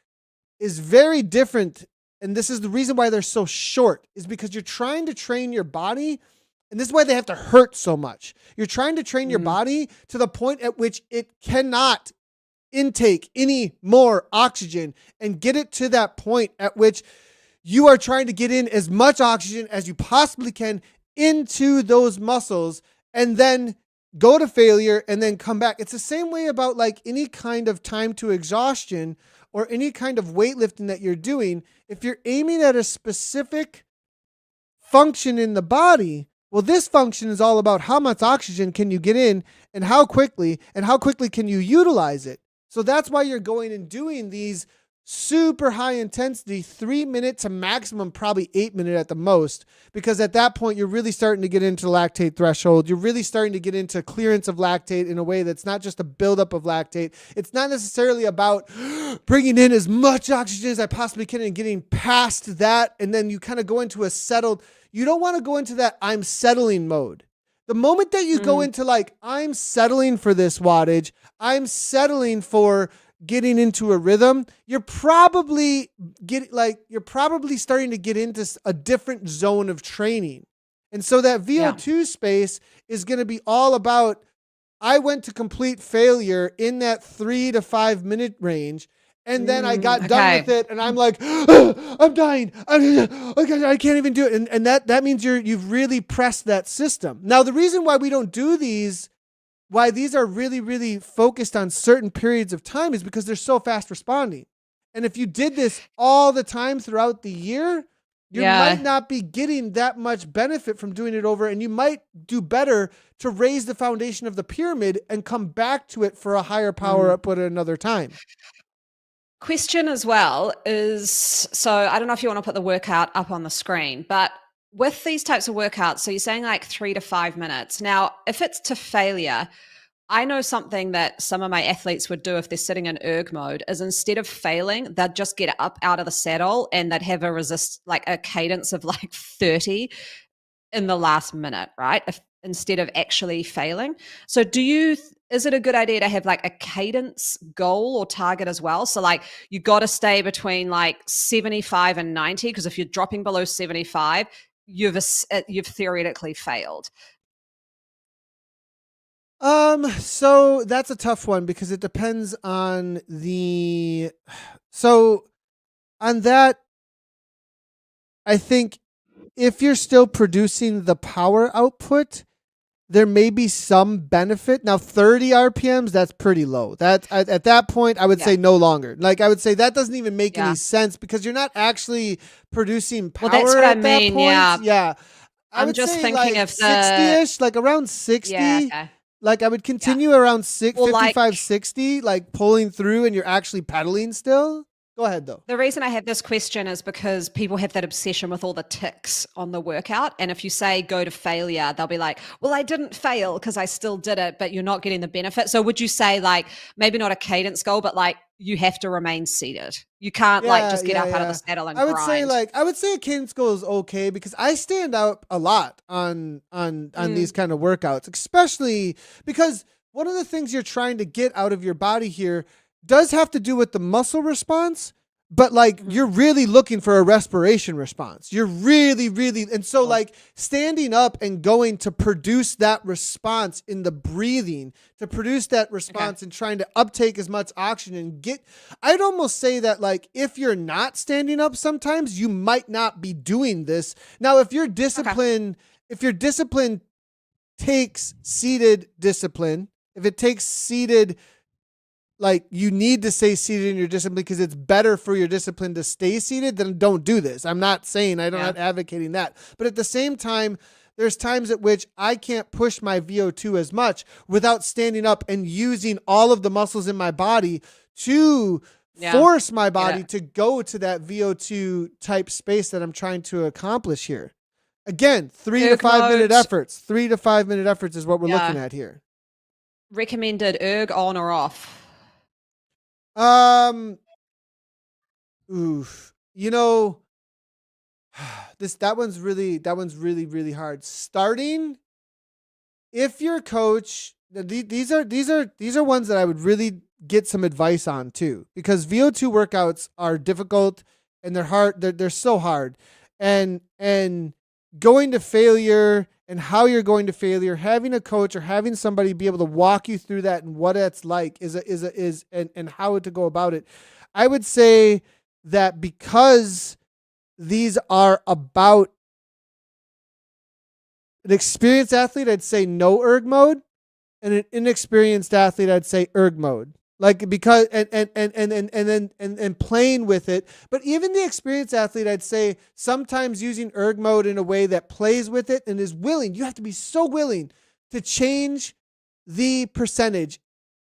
S1: is very different. And this is the reason why they're so short, is because you're trying to train your body. And this is why they have to hurt so much. You're trying to train your body to the point at which it cannot intake any more oxygen and get it to that point at which you are trying to get in as much oxygen as you possibly can into those muscles and then go to failure and then come back. It's the same way about like any kind of time to exhaustion or any kind of weightlifting that you're doing. If you're aiming at a specific function in the body, well, this function is all about how much oxygen can you get in and how quickly can you utilize it. So that's why you're going and doing these super high intensity 3 minute to maximum probably 8 minute at the most, because at that point you're really starting to get into lactate threshold. You're really starting to get into clearance of lactate in a way that's not just a buildup of lactate. It's not necessarily about bringing in as much oxygen as I possibly can and getting past that, and then you kind of go into a settled. You don't want to go into that I'm settling mode. The moment that you go into like, I'm settling for this wattage, I'm settling for getting into a rhythm, you're probably starting to get into a different zone of training. And so that VO2 space is going to be all about, I went to complete failure in that 3 to 5 minute range. And then I got done with it and I'm like, I'm dying. I can't even do it. And that means you've really pressed that system. Now, the reason why we don't do these, why these are really, really focused on certain periods of time, is because they're so fast responding. And if you did this all the time throughout the year, you might not be getting that much benefit from doing it over, and you might do better to raise the foundation of the pyramid and come back to it for a higher power output at another time.
S2: Question as well is, so I don't know if you want to put the workout up on the screen, but with these types of workouts, so you're saying like 3 to 5 minutes. Now, if it's to failure, I know something that some of my athletes would do if they're sitting in erg mode is, instead of failing, they'd just get up out of the saddle and they'd have a cadence of like 30 in the last minute, right? Instead of actually failing. So is it a good idea to have like a cadence goal or target as well? So like you got to stay between like 75 and 90, because if you're dropping below 75, you've theoretically failed.
S1: So that's a tough one, because it depends on on that, I think if you're still producing the power output, there may be some benefit. Now, 30 RPMs, that's pretty low. That at that point, I would say no longer. Like, I would say that doesn't even make any sense because you're not actually producing power
S2: that's what I
S1: at that
S2: mean,
S1: point.
S2: yeah.
S1: I
S2: I'm
S1: would
S2: just
S1: say
S2: thinking
S1: like
S2: of
S1: 60-ish, like around 60.
S2: okay.
S1: Like I would continue around
S2: Well,
S1: 55, 60, like pulling through and you're actually pedaling still. Go ahead though.
S2: the reason I have this question is because people have that obsession with all the ticks on the workout. And if you say go to failure, they'll be like, well, I didn't fail because I still did it, but you're not getting the benefit. So would you say like maybe not a cadence goal, but like you have to remain seated? You can't like just get up out of the saddle and
S1: I would
S2: grind.
S1: say I would say a cadence goal is okay because I stand out a lot on these kind of workouts, especially because one of the things you're trying to get out of your body here does have to do with the muscle response, but like you're really looking for a respiration response. You're really, and so like standing up and going to produce that response in the breathing, to produce that response and trying to uptake as much oxygen and I'd almost say that like if you're not standing up sometimes you might not be doing this. Now, if your discipline takes seated discipline, if it takes seated, like you need to stay seated in your discipline because it's better for your discipline to stay seated, then don't do this. I'm not saying, I'm not advocating that. But at the same time, there's times at which I can't push my VO2 as much without standing up and using all of the muscles in my body to force my body to go to that VO2 type space that I'm trying to accomplish here. Again, 3 to 5 minute efforts. 3 to 5 minute efforts is what we're looking at here.
S2: Recommended erg on or off?
S1: You know, that one's really hard. Starting, if your coach, these are ones that I would really get some advice on too, because VO2 workouts are difficult and they're hard. They're so hard, and going to failure and how you're going to failure, having a coach or having somebody be able to walk you through that and what it's like and how to go about it. I would say that because these are about an experienced athlete, I'd say no erg mode, and an inexperienced athlete, I'd say erg mode. Like because and playing with it. But even the experienced athlete, I'd say sometimes using erg mode in a way that plays with it and is willing. You have to be so willing to change the percentage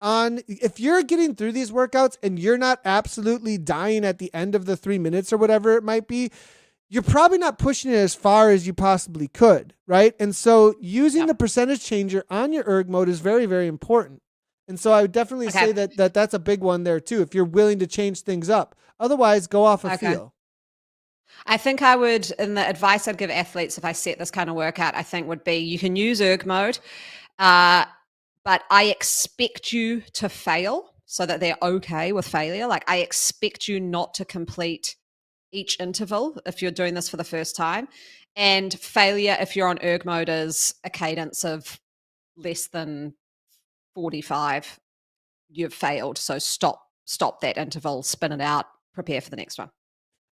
S1: on if you're getting through these workouts and you're not absolutely dying at the end of the 3 minutes or whatever it might be, you're probably not pushing it as far as you possibly could, right? And so using the percentage changer on your erg mode is very, very important. And so I would definitely say that's a big one there too, if you're willing to change things up. Otherwise, go off a feel.
S2: I think I would, and the advice I'd give athletes if I set this kind of workout, I think would be you can use erg mode, but I expect you to fail so that they're okay with failure. Like I expect you not to complete each interval if you're doing this for the first time. And failure, if you're on erg mode, is a cadence of less than 45, you've failed. So stop that interval, spin it out, prepare for the next one.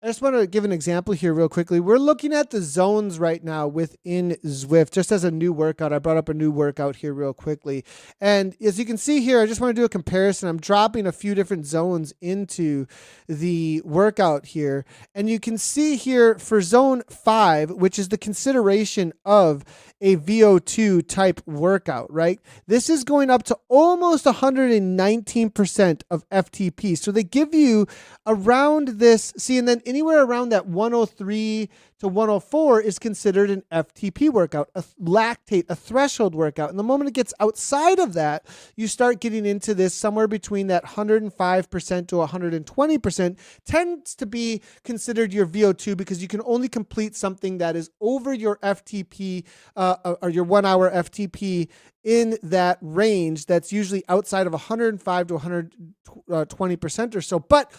S1: I just want to give an example here real quickly. We're looking at the zones right now within Zwift, just as a new workout. I brought up a new workout here real quickly. And as you can see here, I just want to do a comparison. I'm dropping a few different zones into the workout here. And you can see here for zone 5, which is the consideration of a VO2 type workout, right? This is going up to almost 119% of FTP. So they give you around this, see, and then anywhere around that 103 to 104 is considered an FTP workout, a lactate, a threshold workout. And the moment it gets outside of that, you start getting into this somewhere between that 105% to 120% tends to be considered your VO2 because you can only complete something that is over your FTP or your 1 hour FTP in that range that's usually outside of 105 to 120% or so. But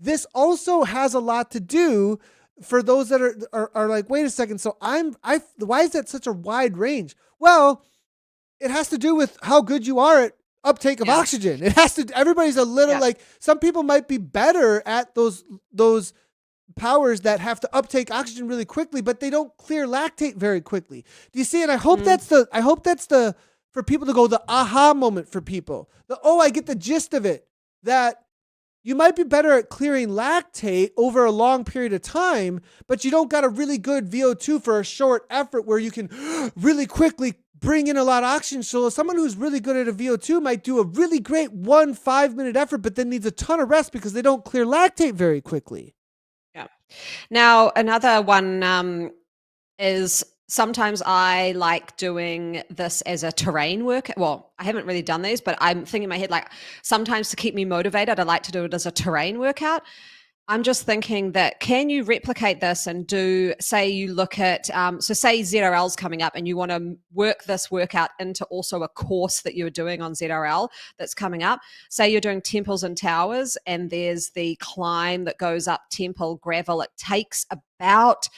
S1: this also has a lot to do for those that are like, wait a second. So why is that such a wide range? Well, it has to do with how good you are at uptake of oxygen. It has to, everybody's a little like, some people might be better at those powers that have to uptake oxygen really quickly, but they don't clear lactate very quickly. Do you see? And I hope that's the for people to go the aha moment for people. I get the gist of it. That you might be better at clearing lactate over a long period of time, but you don't got a really good VO2 for a short effort where you can really quickly bring in a lot of oxygen. So someone who's really good at a VO2 might do a really great 5-minute effort, but then needs a ton of rest because they don't clear lactate very quickly.
S2: Yeah. Now, another one is sometimes I like doing this as a terrain work. Well, I haven't really done these, but I'm thinking in my head, like sometimes to keep me motivated, I like to do it as a terrain workout. I'm just thinking that can you replicate this and do, say you look at, so say ZRL's coming up and you want to work this workout into also a course that you're doing on ZRL that's coming up. Say you're doing temples and towers and there's the climb that goes up temple gravel. It takes about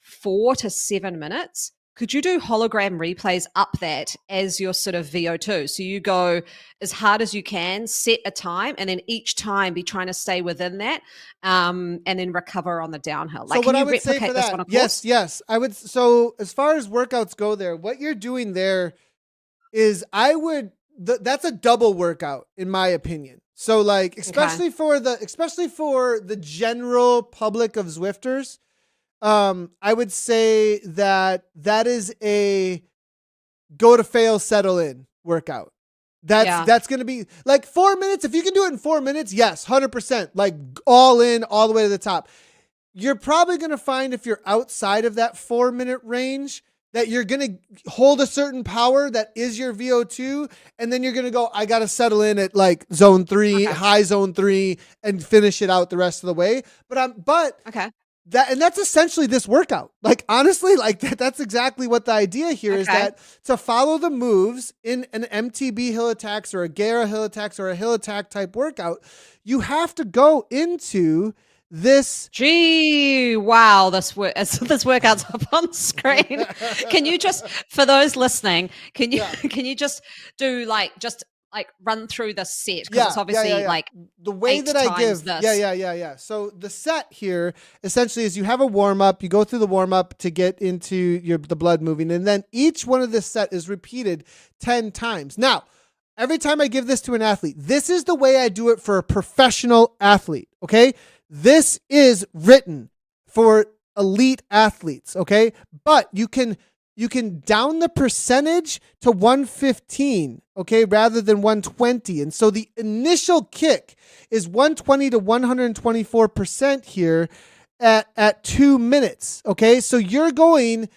S2: 4 to 7 minutes. Could you do hologram replays up that as your sort of VO2? So you go as hard as you can, set a time, and then each time be trying to stay within that, and then recover on the downhill. Like,
S1: so what
S2: can you
S1: I would say for
S2: this
S1: that,
S2: on a course?
S1: yes, I would. So as far as workouts go, there, what you're doing there is that's a double workout in my opinion. So like, especially for the general public of Zwifters. I would say that is a go to fail, settle in workout. That's going to be like 4 minutes. If you can do it in 4 minutes, yes, 100%, like all in, all the way to the top. You're probably going to find if you're outside of that 4-minute range that you're going to hold a certain power that is your VO2. And then you're going to go, I got to settle in at like zone 3, high zone 3 and finish it out the rest of the way. But that's essentially this workout. Like, honestly, like that's exactly what the idea here is, that to follow the moves in an MTB hill attacks or a Guerra hill attacks or a hill attack type workout, you have to go into this.
S2: Gee, wow, this workout's up on screen. Can you just, for those listening, can you just do like run through the set? Because it's obviously like
S1: the way that I give
S2: this.
S1: So the set here essentially is you have a warm up, you go through the warm up to get into the blood moving, and then each one of this set is repeated 10 times. Now, every time I give this to an athlete, this is the way I do it for a professional athlete, okay? This is written for elite athletes, okay? But you can down the percentage to 115, okay, rather than 120. And so the initial kick is 120 to 124% here at 2 minutes, okay? So you're going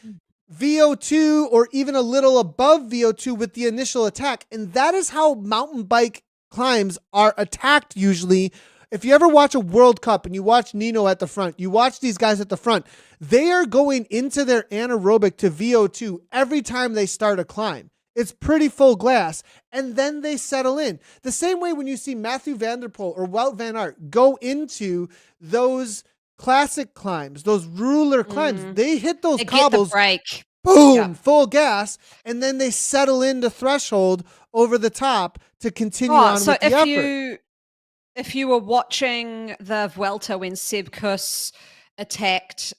S1: VO2 or even a little above VO2 with the initial attack. And that is how mountain bike climbs are attacked usually. If you ever watch a World Cup and you watch Nino at the front, you watch these guys at the front, they are going into their anaerobic to VO2 every time they start a climb. It's pretty full glass. And then they settle in. The same way when you see Matthew Van Der Poel or Wout van Aert go into those classic climbs, those ruler climbs, they hit those cobbles,
S2: get the break.
S1: Boom, full gas, and then they settle into threshold over the top to continue on with the effort.
S2: If you were watching the Vuelta when Seb Kuss attacked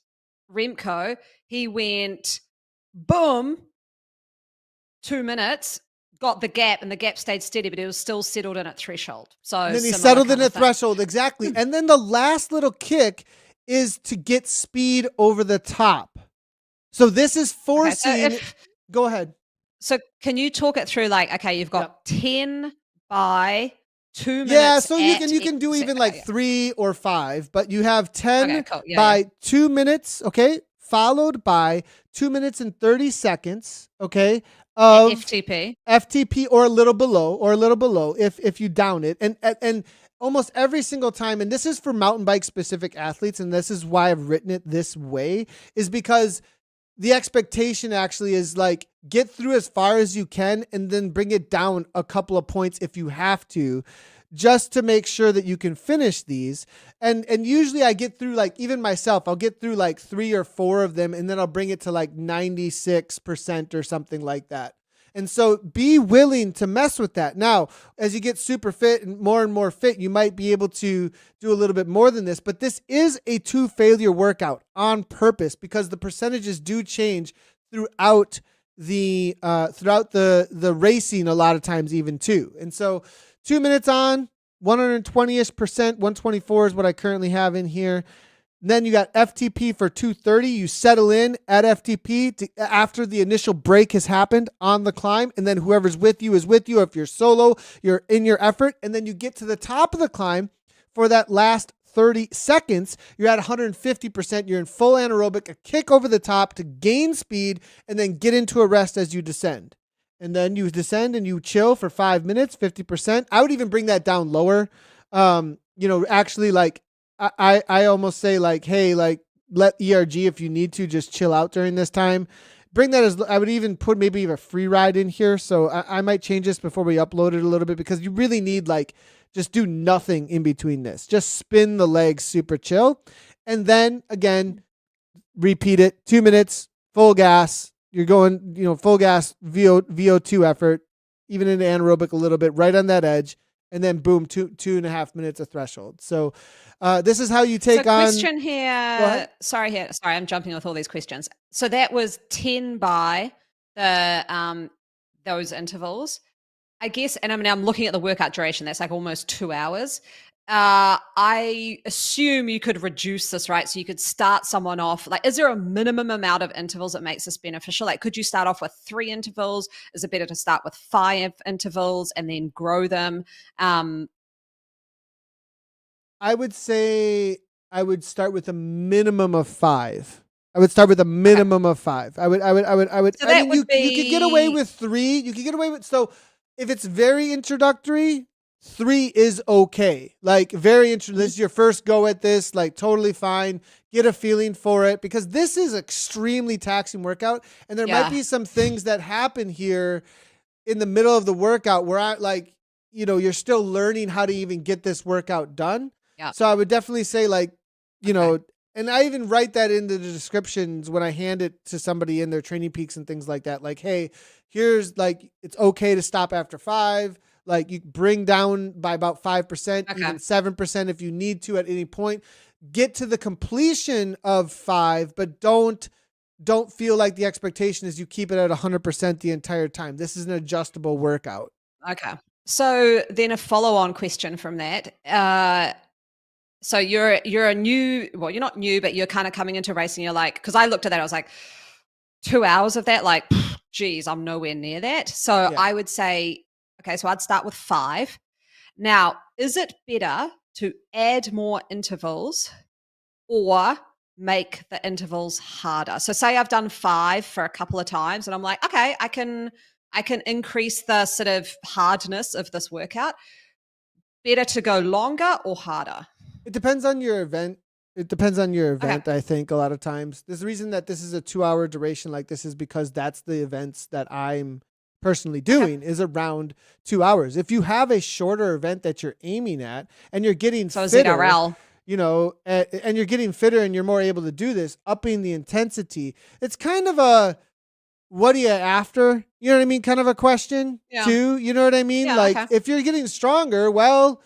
S2: Remco, he went boom, 2 minutes, got the gap, and the gap stayed steady, but it was still settled in at threshold. So
S1: and then he settled in at threshold, exactly. And then the last little kick is to get speed over the top. So this is forcing. Go ahead.
S2: So can you talk it through? Like, okay, you've got 10 by 2 minutes.
S1: Yeah, so you can do even like 3 or 5, but you have 10 by 2 minutes, okay, followed by 2 minutes and 30 seconds, okay, of FTP or a little below if you down it, and almost every single time, and this is for mountain bike specific athletes, and this is why I've written it this way, is because the expectation actually is like get through as far as you can and then bring it down a couple of points if you have to, just to make sure that you can finish these. And usually I get through, like, even myself, I'll get through like 3 or 4 of them and then I'll bring it to like 96% or something like that. And so be willing to mess with that. Now, as you get super fit and more fit, you might be able to do a little bit more than this, but this is a 2 failure workout on purpose because the percentages do change throughout the racing a lot of times even too. And so 2 minutes on, 120-ish%, 124 is what I currently have in here. Then you got FTP for 230. You settle in at FTP after the initial break has happened on the climb. And then whoever's with you is with you. If you're solo, you're in your effort. And then you get to the top of the climb for that last 30 seconds. You're at 150%. You're in full anaerobic, a kick over the top to gain speed and then get into a rest as you descend. And then you descend and you chill for 5 minutes, 50%. I would even bring that down lower. Actually like, I almost say like, hey, like let ERG if you need to just chill out during this time. Bring that as I would even put maybe a free ride in here. So I might change this before we upload it a little bit because you really need like just do nothing in between this. Just spin the legs super chill. And then again, repeat it 2 minutes, full gas. You're going, full gas VO2 effort, even into anaerobic a little bit right on that edge. And then boom, 2.5 minutes of threshold. So this is how you take on.
S2: Question here. Sorry, I'm jumping with all these questions. So that was 10 by the those intervals, I guess. And I mean, I'm looking at the workout duration. That's like almost 2 hours. I assume you could reduce this, right? So you could start someone off. Like, is there a minimum amount of intervals that makes this beneficial? Like, could you start off with 3 intervals? Is it better to start with 5 intervals and then grow them?
S1: I would say I would start with a minimum of 5. I would start with a minimum of 5. I would.
S2: So that would be...
S1: You could get away with 3. You could get away with, so if it's very introductory, 3 is okay. Like this is your first go at this, like totally fine. Get a feeling for it because this is extremely taxing workout. And there might be some things that happen here in the middle of the workout where you're still learning how to even get this workout done.
S2: Yeah.
S1: So I would definitely say and I even write that into the descriptions when I hand it to somebody in their Training Peaks and things like that. Like, hey, here's like, it's okay to stop after 5. Like you bring down by about 5%, even 7% if you need to at any point. Get to the completion of 5, but don't feel like the expectation is you keep it at 100% the entire time. This is an adjustable workout.
S2: Okay. So then a follow-on question from that. So you're a new, well, you're not new, but you're kind of coming into racing. You're like, because I looked at that, I was like, 2 hours of that, like, geez, I'm nowhere near that. So I would say, okay, so I'd start with 5. Now, is it better to add more intervals or make the intervals harder? So say I've done 5 for a couple of times and I'm like, okay, I can increase the sort of hardness of this workout. Better to go longer or harder?
S1: It depends on your event. I think a lot of times. There's a reason that this is a 2-hour duration like this is because that's the events that I'm personally doing is around 2 hours. If you have a shorter event that you're aiming at and you're getting fitter,
S2: ZRL.
S1: And you're getting fitter and you're more able to do this, upping the intensity. It's kind of a, what are you after? You know what I mean? Kind of a question too. You know what I mean? If you're getting stronger, well,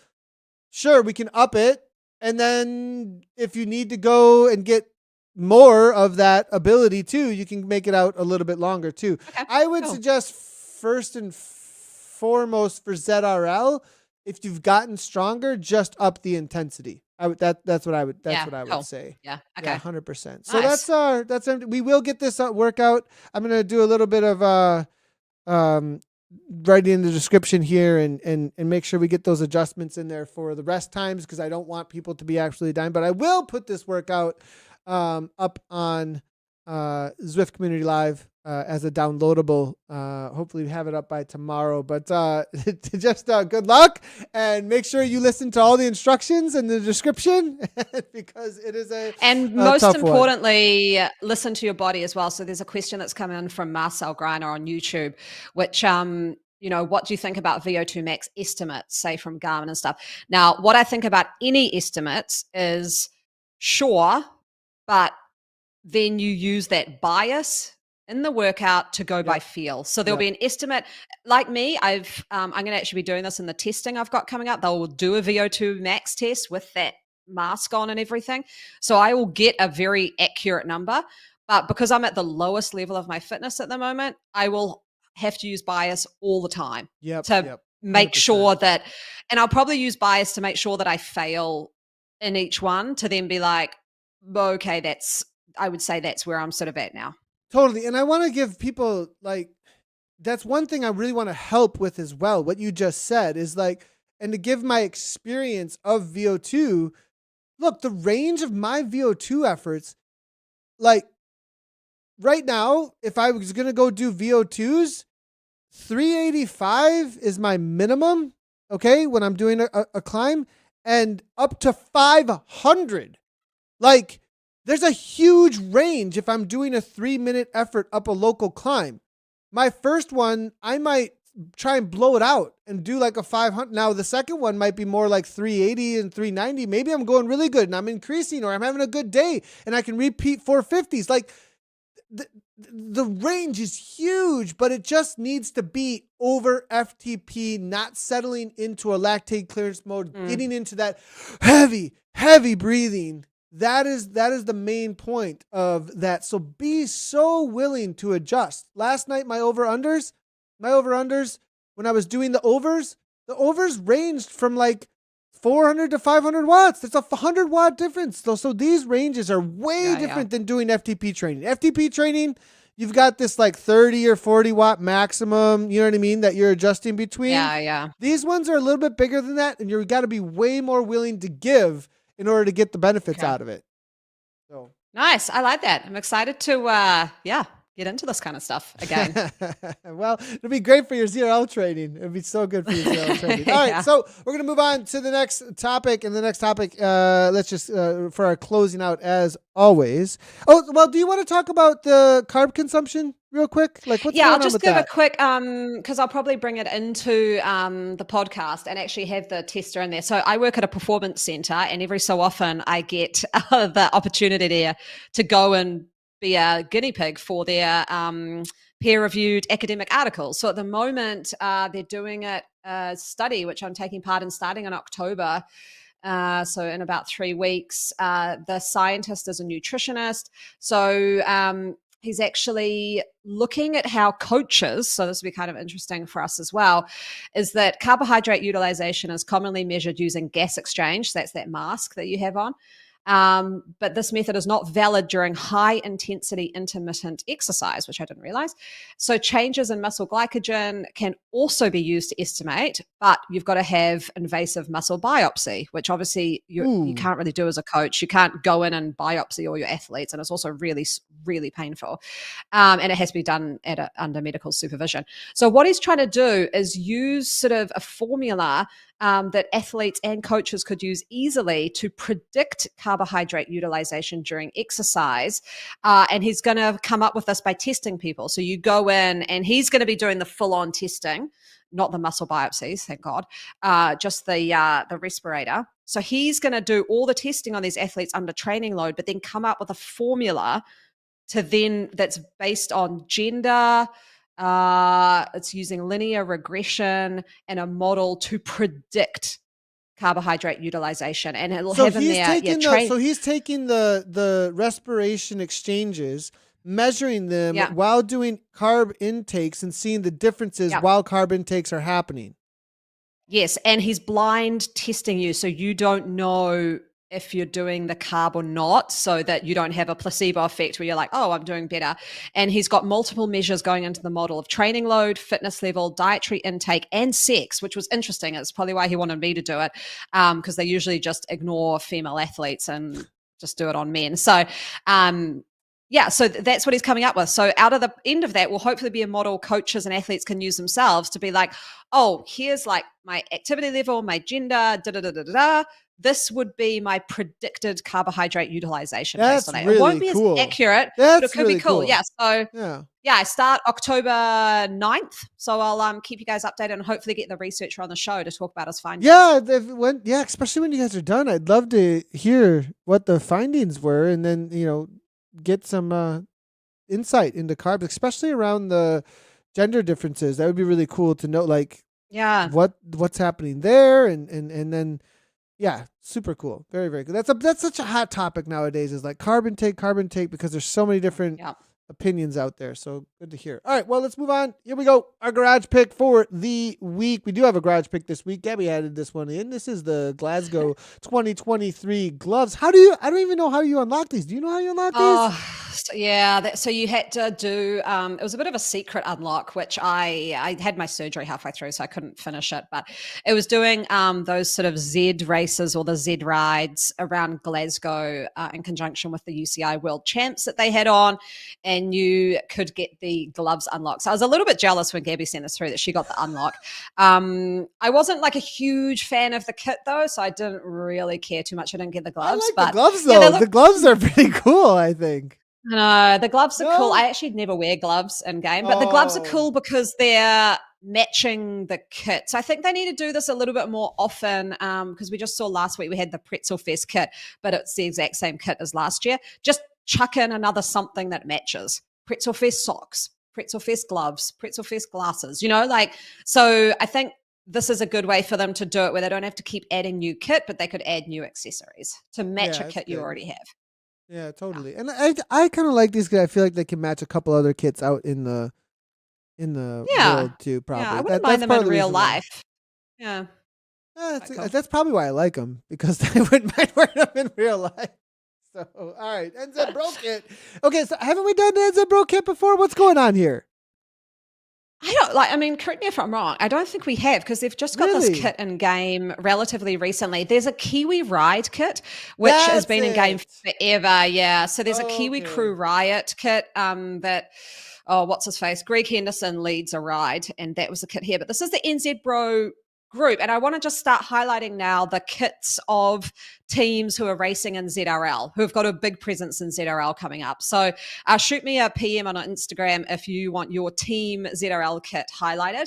S1: sure, we can up it. And then if you need to go and get more of that ability too, you can make it out a little bit longer too. Okay, I would suggest first and foremost for ZRL, if you've gotten stronger, just up the intensity. That's what I would say.
S2: Yeah. Okay.
S1: 100%. So that's we will get this workout. I'm going to do a little bit of writing in the description here and make sure we get those adjustments in there for the rest times because I don't want people to be actually dying, but I will put this workout up on Zwift Community Live as a downloadable. Hopefully we have it up by tomorrow, but just good luck and make sure you listen to all the instructions in the description because it is
S2: most importantly, listen to your body as well. So there's a question that's come in from Marcel Greiner on YouTube, which, what do you think about VO2 max estimates, say from Garmin and stuff? Now, what I think about any estimates is sure, but then you use that bias in the workout to go by feel. So there'll be an estimate. Like me, I'm going to actually be doing this in the testing I've got coming up. They'll do a VO2 max test with that mask on and everything. So I will get a very accurate number. But because I'm at the lowest level of my fitness at the moment, I will have to use bias all the time to make sure that, and I'll probably use bias to make sure that I fail in each one to then be like, okay, I would say that's where I'm sort of at now.
S1: Totally. And I want to give people like, that's one thing I really want to help with as well. What you just said is like, and to give my experience of VO2, look, the range of my VO2 efforts, like right now, if I was going to go do VO2s, 385 is my minimum. Okay. When I'm doing a climb, and up to 500. Like, there's a huge range if I'm doing a 3-minute effort up a local climb. My first one, I might try and blow it out and do like a 500. Now, the second one might be more like 380 and 390. Maybe I'm going really good and I'm increasing, or I'm having a good day and I can repeat 450s. Like, the range is huge, but it just needs to be over FTP, not settling into a lactate clearance mode, getting into that heavy breathing. That is the main point of that. So be so willing to adjust. Last night, my over-unders, when I was doing the overs ranged from like 400 to 500 watts. There's a 100 watt difference. So these ranges are way different than doing FTP training. FTP training, you've got this like 30 or 40 watt maximum, you know what I mean, that you're adjusting between.
S2: Yeah.
S1: These ones are a little bit bigger than that, and you've got to be way more willing to give in order to get the benefits out of it. So
S2: nice. I like that. I'm excited to get into this kind of stuff again.
S1: Well, it'll be great for your ZRL training. It'll be so good for your ZRL training. All right, so we're going to move on to the next topic. And the next topic, let's just, for our closing out as always. Oh, well, do you want to talk about the carb consumption real quick? Like, what's going on with that?
S2: I'll just give a quick, because I'll probably bring it into the podcast and actually have the tester in there. So I work at a performance center, and every so often I get the opportunity there to go and be a guinea pig for their peer-reviewed academic articles. So at the moment, they're doing a study, which I'm taking part in starting in October. So in about 3 weeks, the scientist is a nutritionist. So he's actually looking at how coaches, so this will be kind of interesting for us as well, is that carbohydrate utilization is commonly measured using gas exchange. So that's that mask that you have on. But this method is not valid during high intensity intermittent exercise, which I didn't realize. So changes in muscle glycogen can also be used to estimate, but you've got to have invasive muscle biopsy, which obviously you can't really do as a coach. You can't go in and biopsy all your athletes, and it's also really, really painful. And it has to be done under medical supervision. So what he's trying to do is use sort of a formula that athletes and coaches could use easily to predict carbohydrate utilization during exercise. And he's going to come up with this by testing people. So you go in, and he's going to be doing the full-on testing, not the muscle biopsies, thank God, just the respirator. So he's going to do all the testing on these athletes under training load, but then come up with a formula that's based on gender. It's using linear regression and a model to predict carbohydrate utilization, and it'll have in there.
S1: So he's taking the respiration exchanges, measuring them while doing carb intakes and seeing the differences while carb intakes are happening.
S2: Yes, and he's blind testing you, so you don't know if you're doing the carb or not, so that you don't have a placebo effect where you're like, oh, I'm doing better. And he's got multiple measures going into the model of training load, fitness level, dietary intake, and sex, which was interesting. It's probably why he wanted me to do it, because they usually just ignore female athletes and just do it on men. So so that's what he's coming up with. So out of the end of that will hopefully be a model coaches and athletes can use themselves to be like, oh, here's like my activity level, my gender, this would be my predicted carbohydrate utilization.
S1: That's
S2: based on that.
S1: Really
S2: it won't be
S1: cool.
S2: as accurate,
S1: That's
S2: but it could
S1: really
S2: be cool.
S1: Cool.
S2: Yeah. So I start October 9th. So I'll keep you guys updated and hopefully get the researcher on the show to talk about his findings.
S1: Yeah, especially when you guys are done. I'd love to hear what the findings were, and then get some insight into carbs, especially around the gender differences. That would be really cool to know, like
S2: Yeah.
S1: what's happening there, and then yeah, super cool. Very, very good. That's such a hot topic nowadays, is like carb intake, because there's so many different
S2: Yeah.
S1: opinions out there. So good to hear. All right, well, let's move on. Here we go. Our garage pick for the week. We do have a garage pick this week. Gabby added this one in. This is the Glasgow 2023 gloves. I don't even know how you unlock these. Do you know how you unlock these?
S2: Oh, yeah. So you had to do, it was a bit of a secret unlock, which I had my surgery halfway through, so I couldn't finish it. But it was doing those sort of Z races or the Z rides around Glasgow in conjunction with the UCI World Champs that they had on. And you could get the gloves unlocked. So I was a little bit jealous when Gabby sent us through that she got the unlock. I wasn't like a huge fan of the kit though, so I didn't really care too much. I didn't get the gloves.
S1: I like the gloves though. The gloves are pretty cool, I think.
S2: No, the gloves are cool. I actually never wear gloves in game, but the gloves are cool because they're matching the kit. So I think they need to do this a little bit more often, because we just saw last week we had the Pretzel Fest kit, but it's the exact same kit as last year. Just chuck in another something that matches. Pretzel Fest socks, Pretzel Fest gloves, Pretzel Fest glasses, so I think this is a good way for them to do it where they don't have to keep adding new kit, but they could add new accessories to match a kit you already have.
S1: Yeah, totally. And I kind of like these because I feel like they can match a couple other kits out in the world too. Probably.
S2: Yeah, I wouldn't mind them in real life. Yeah.
S1: That's probably why I like them, because I wouldn't mind wearing them in real life. So, all right, NZ Bro kit. Okay, so haven't we done the NZ Bro kit before? What's going on here?
S2: Correct me if I'm wrong. I don't think we have, because they've just got this kit in game relatively recently. There's a Kiwi Ride kit, which has been in game forever. Yeah. So there's a Kiwi Crew Riot kit what's his face? Greg Henderson leads a ride, and that was the kit here. But this is the NZ Bro group. And I want to just start highlighting now the kits of teams who are racing in ZRL, who have got a big presence in ZRL coming up. So shoot me a PM on Instagram if you want your team ZRL kit highlighted,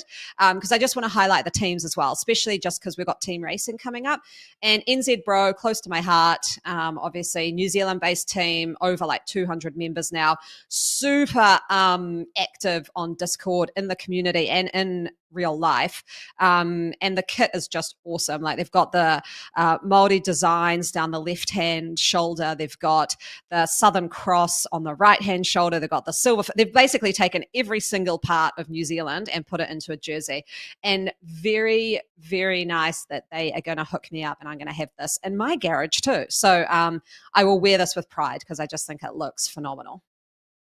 S2: because I just want to highlight the teams as well, especially just because we've got team racing coming up. And NZ Bro, close to my heart, obviously New Zealand-based team, over like 200 members now, super active on Discord, in the community and in real life. And the kit is just awesome. Like, they've got the Māori designs down the left-hand shoulder. They've got the Southern Cross on the right-hand shoulder. They've got the silver. They've basically taken every single part of New Zealand and put it into a jersey. And very, very nice that they are going to hook me up, and I'm going to have this in my garage too. So I will wear this with pride, because I just think it looks phenomenal.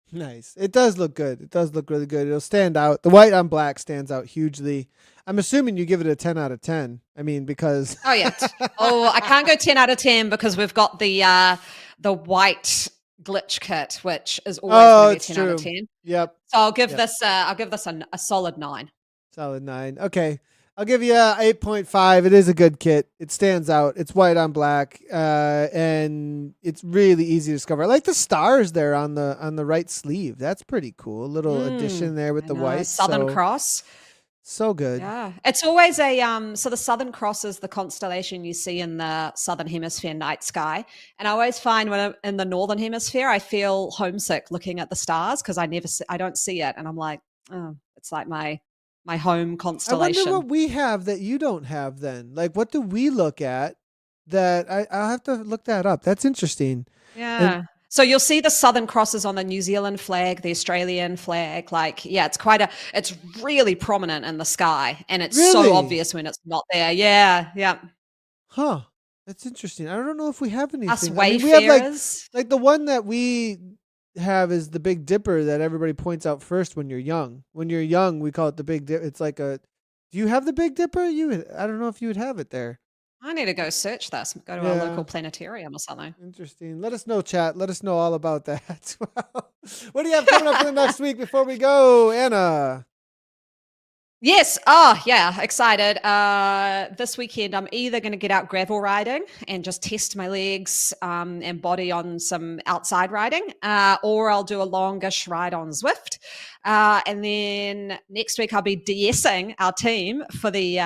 S1: Nice. It does look good. It does look really good. It'll stand out. The white on black stands out hugely. I'm assuming you give it a 10 out of 10. I mean, because
S2: oh yeah. I can't go 10 out of 10 because we've got the white glitch kit, which is always going to be a 10 out of 10.
S1: Yep.
S2: So I'll give this a solid 9.
S1: Solid 9. Okay. I'll give you a 8.5. It is a good kit. It stands out. It's white on black, and it's really easy to discover. I like the stars there on the right sleeve. That's pretty cool. A little addition there with the white
S2: Southern Cross.
S1: So good.
S2: Yeah, it's always so the Southern Cross is the constellation you see in the Southern Hemisphere night sky, and I always find when I'm in the Northern Hemisphere, I feel homesick looking at the stars because I don't see it, and I'm like, oh, it's like my home constellation.
S1: I wonder what we have that you don't have then. Like, what do we look at that I'll have to look that up. That's interesting.
S2: Yeah. So you'll see the Southern Crosses on the New Zealand flag, the Australian flag. Like, yeah, it's really prominent in the sky, and it's so obvious when it's not there. Yeah. Yeah.
S1: Huh. That's interesting. I don't know if we have anything.
S2: Us wayfarers.
S1: We have like the one that we have is the Big Dipper that everybody points out first when you're young. When you're young, we call it the Big Dipper. It's like do you have the Big Dipper? I don't know if you would have it there.
S2: I need to go search this. Go to a local planetarium or something.
S1: Interesting. Let us know, chat. Let us know all about that. What do you have coming up for the next week before we go, Anna?
S2: Yes. Oh, yeah. Excited. This weekend, I'm either going to get out gravel riding and just test my legs and body on some outside riding, or I'll do a longish ride on Zwift. And then next week I'll be de-essing our team for the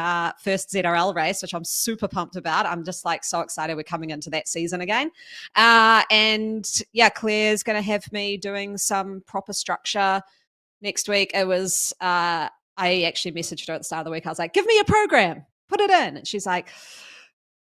S2: first ZRL race, which I'm super pumped about. I'm just like so excited we're coming into that season again. And yeah, Claire's going to have me doing some proper structure next week. It was, I actually messaged her at the start of the week. I was like, give me a program, put it in. And she's like,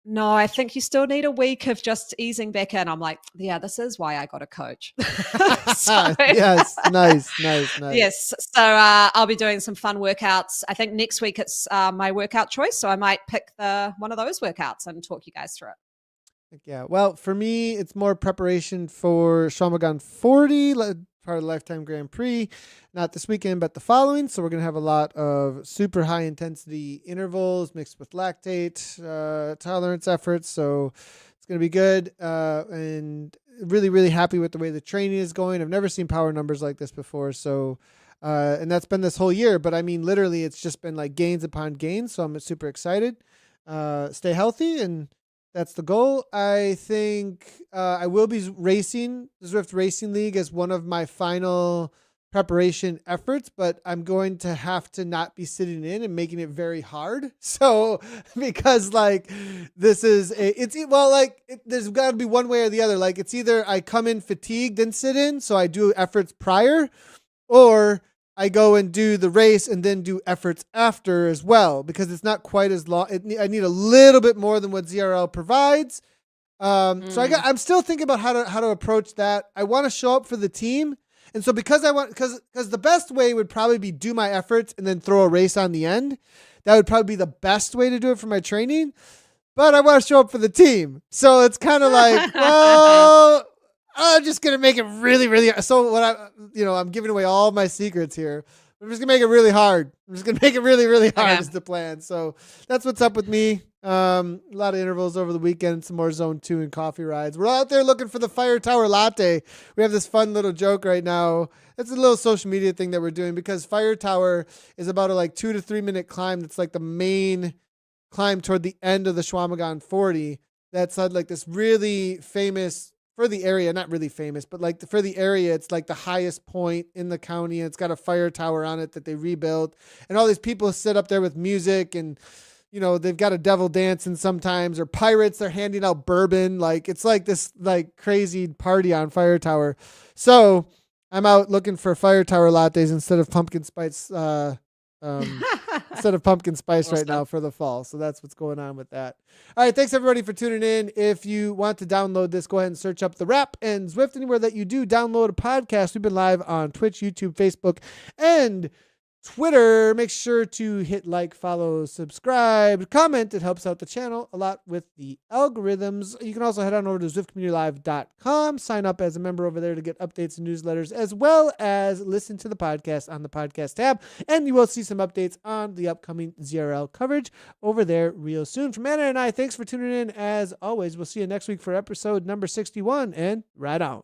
S2: no, I think you still need a week of just easing back in. I'm like, yeah, this is why I got a coach.
S1: Yes, nice.
S2: Yes. So I'll be doing some fun workouts. I think next week it's my workout choice. So I might pick one of those workouts and talk you guys through it.
S1: Yeah. Well, for me, it's more preparation for Shawmagon 40, part of the Lifetime Grand Prix. Not this weekend, but the following. So we're going to have a lot of super high intensity intervals mixed with lactate tolerance efforts. So it's going to be good. And really, really happy with the way the training is going. I've never seen power numbers like this before. So, and that's been this whole year. But I mean, literally, it's just been like gains upon gains. So I'm super excited. Stay healthy, and that's the goal. I think I will be racing the Zwift Racing League as one of my final preparation efforts, but I'm going to have to not be sitting in and making it very hard. So because like this is there's got to be one way or the other. Like it's either I come in fatigued and sit in, so I do efforts prior, or I go and do the race and then do efforts after as well, because it's not quite as long. I need a little bit more than what ZRL provides. So I'm still thinking about how to approach that. I want to show up for the team. And so because the best way would probably be do my efforts and then throw a race on the end. That would probably be the best way to do it for my training. But I want to show up for the team. So it's kind of like, well, I'm just going to make it really, really. So I'm giving away all my secrets here. I'm just going to make it really hard. I'm just going to make it really, really hard is the plan. So that's what's up with me. A lot of intervals over the weekend, some more zone 2 and coffee rides. We're out there looking for the Fire Tower Latte. We have this fun little joke right now. It's a little social media thing that we're doing, because Fire Tower is about a 2 to 3 minute climb. That's like the main climb toward the end of the Shawmagon 40. That's like this really famous for the area, not really famous, but like for the area, it's like the highest point in the county. And it's got a fire tower on it that they rebuilt. And all these people sit up there with music, and, they've got a devil dancing sometimes, or pirates, they're handing out bourbon. Like it's like this like crazy party on Fire Tower. So I'm out looking for Fire Tower lattes instead of pumpkin spice, right now for the fall. So that's what's going on with that. All right. Thanks everybody for tuning in. If you want to download this, go ahead and search up The Wrap and Zwift anywhere that you do download a podcast. We've been live on Twitch, YouTube, Facebook, and Twitter. Make sure to hit like, follow, subscribe, comment. It helps out the channel a lot with the algorithms. You can also head on over to ZwiftCommunityLive.com. Sign up as a member over there to get updates and newsletters, as well as listen to the podcast on the podcast tab. And you will see some updates on the upcoming ZRL coverage over there real soon. From Anna and I, thanks for tuning in. As always, we'll see you next week for episode number 61, and right on.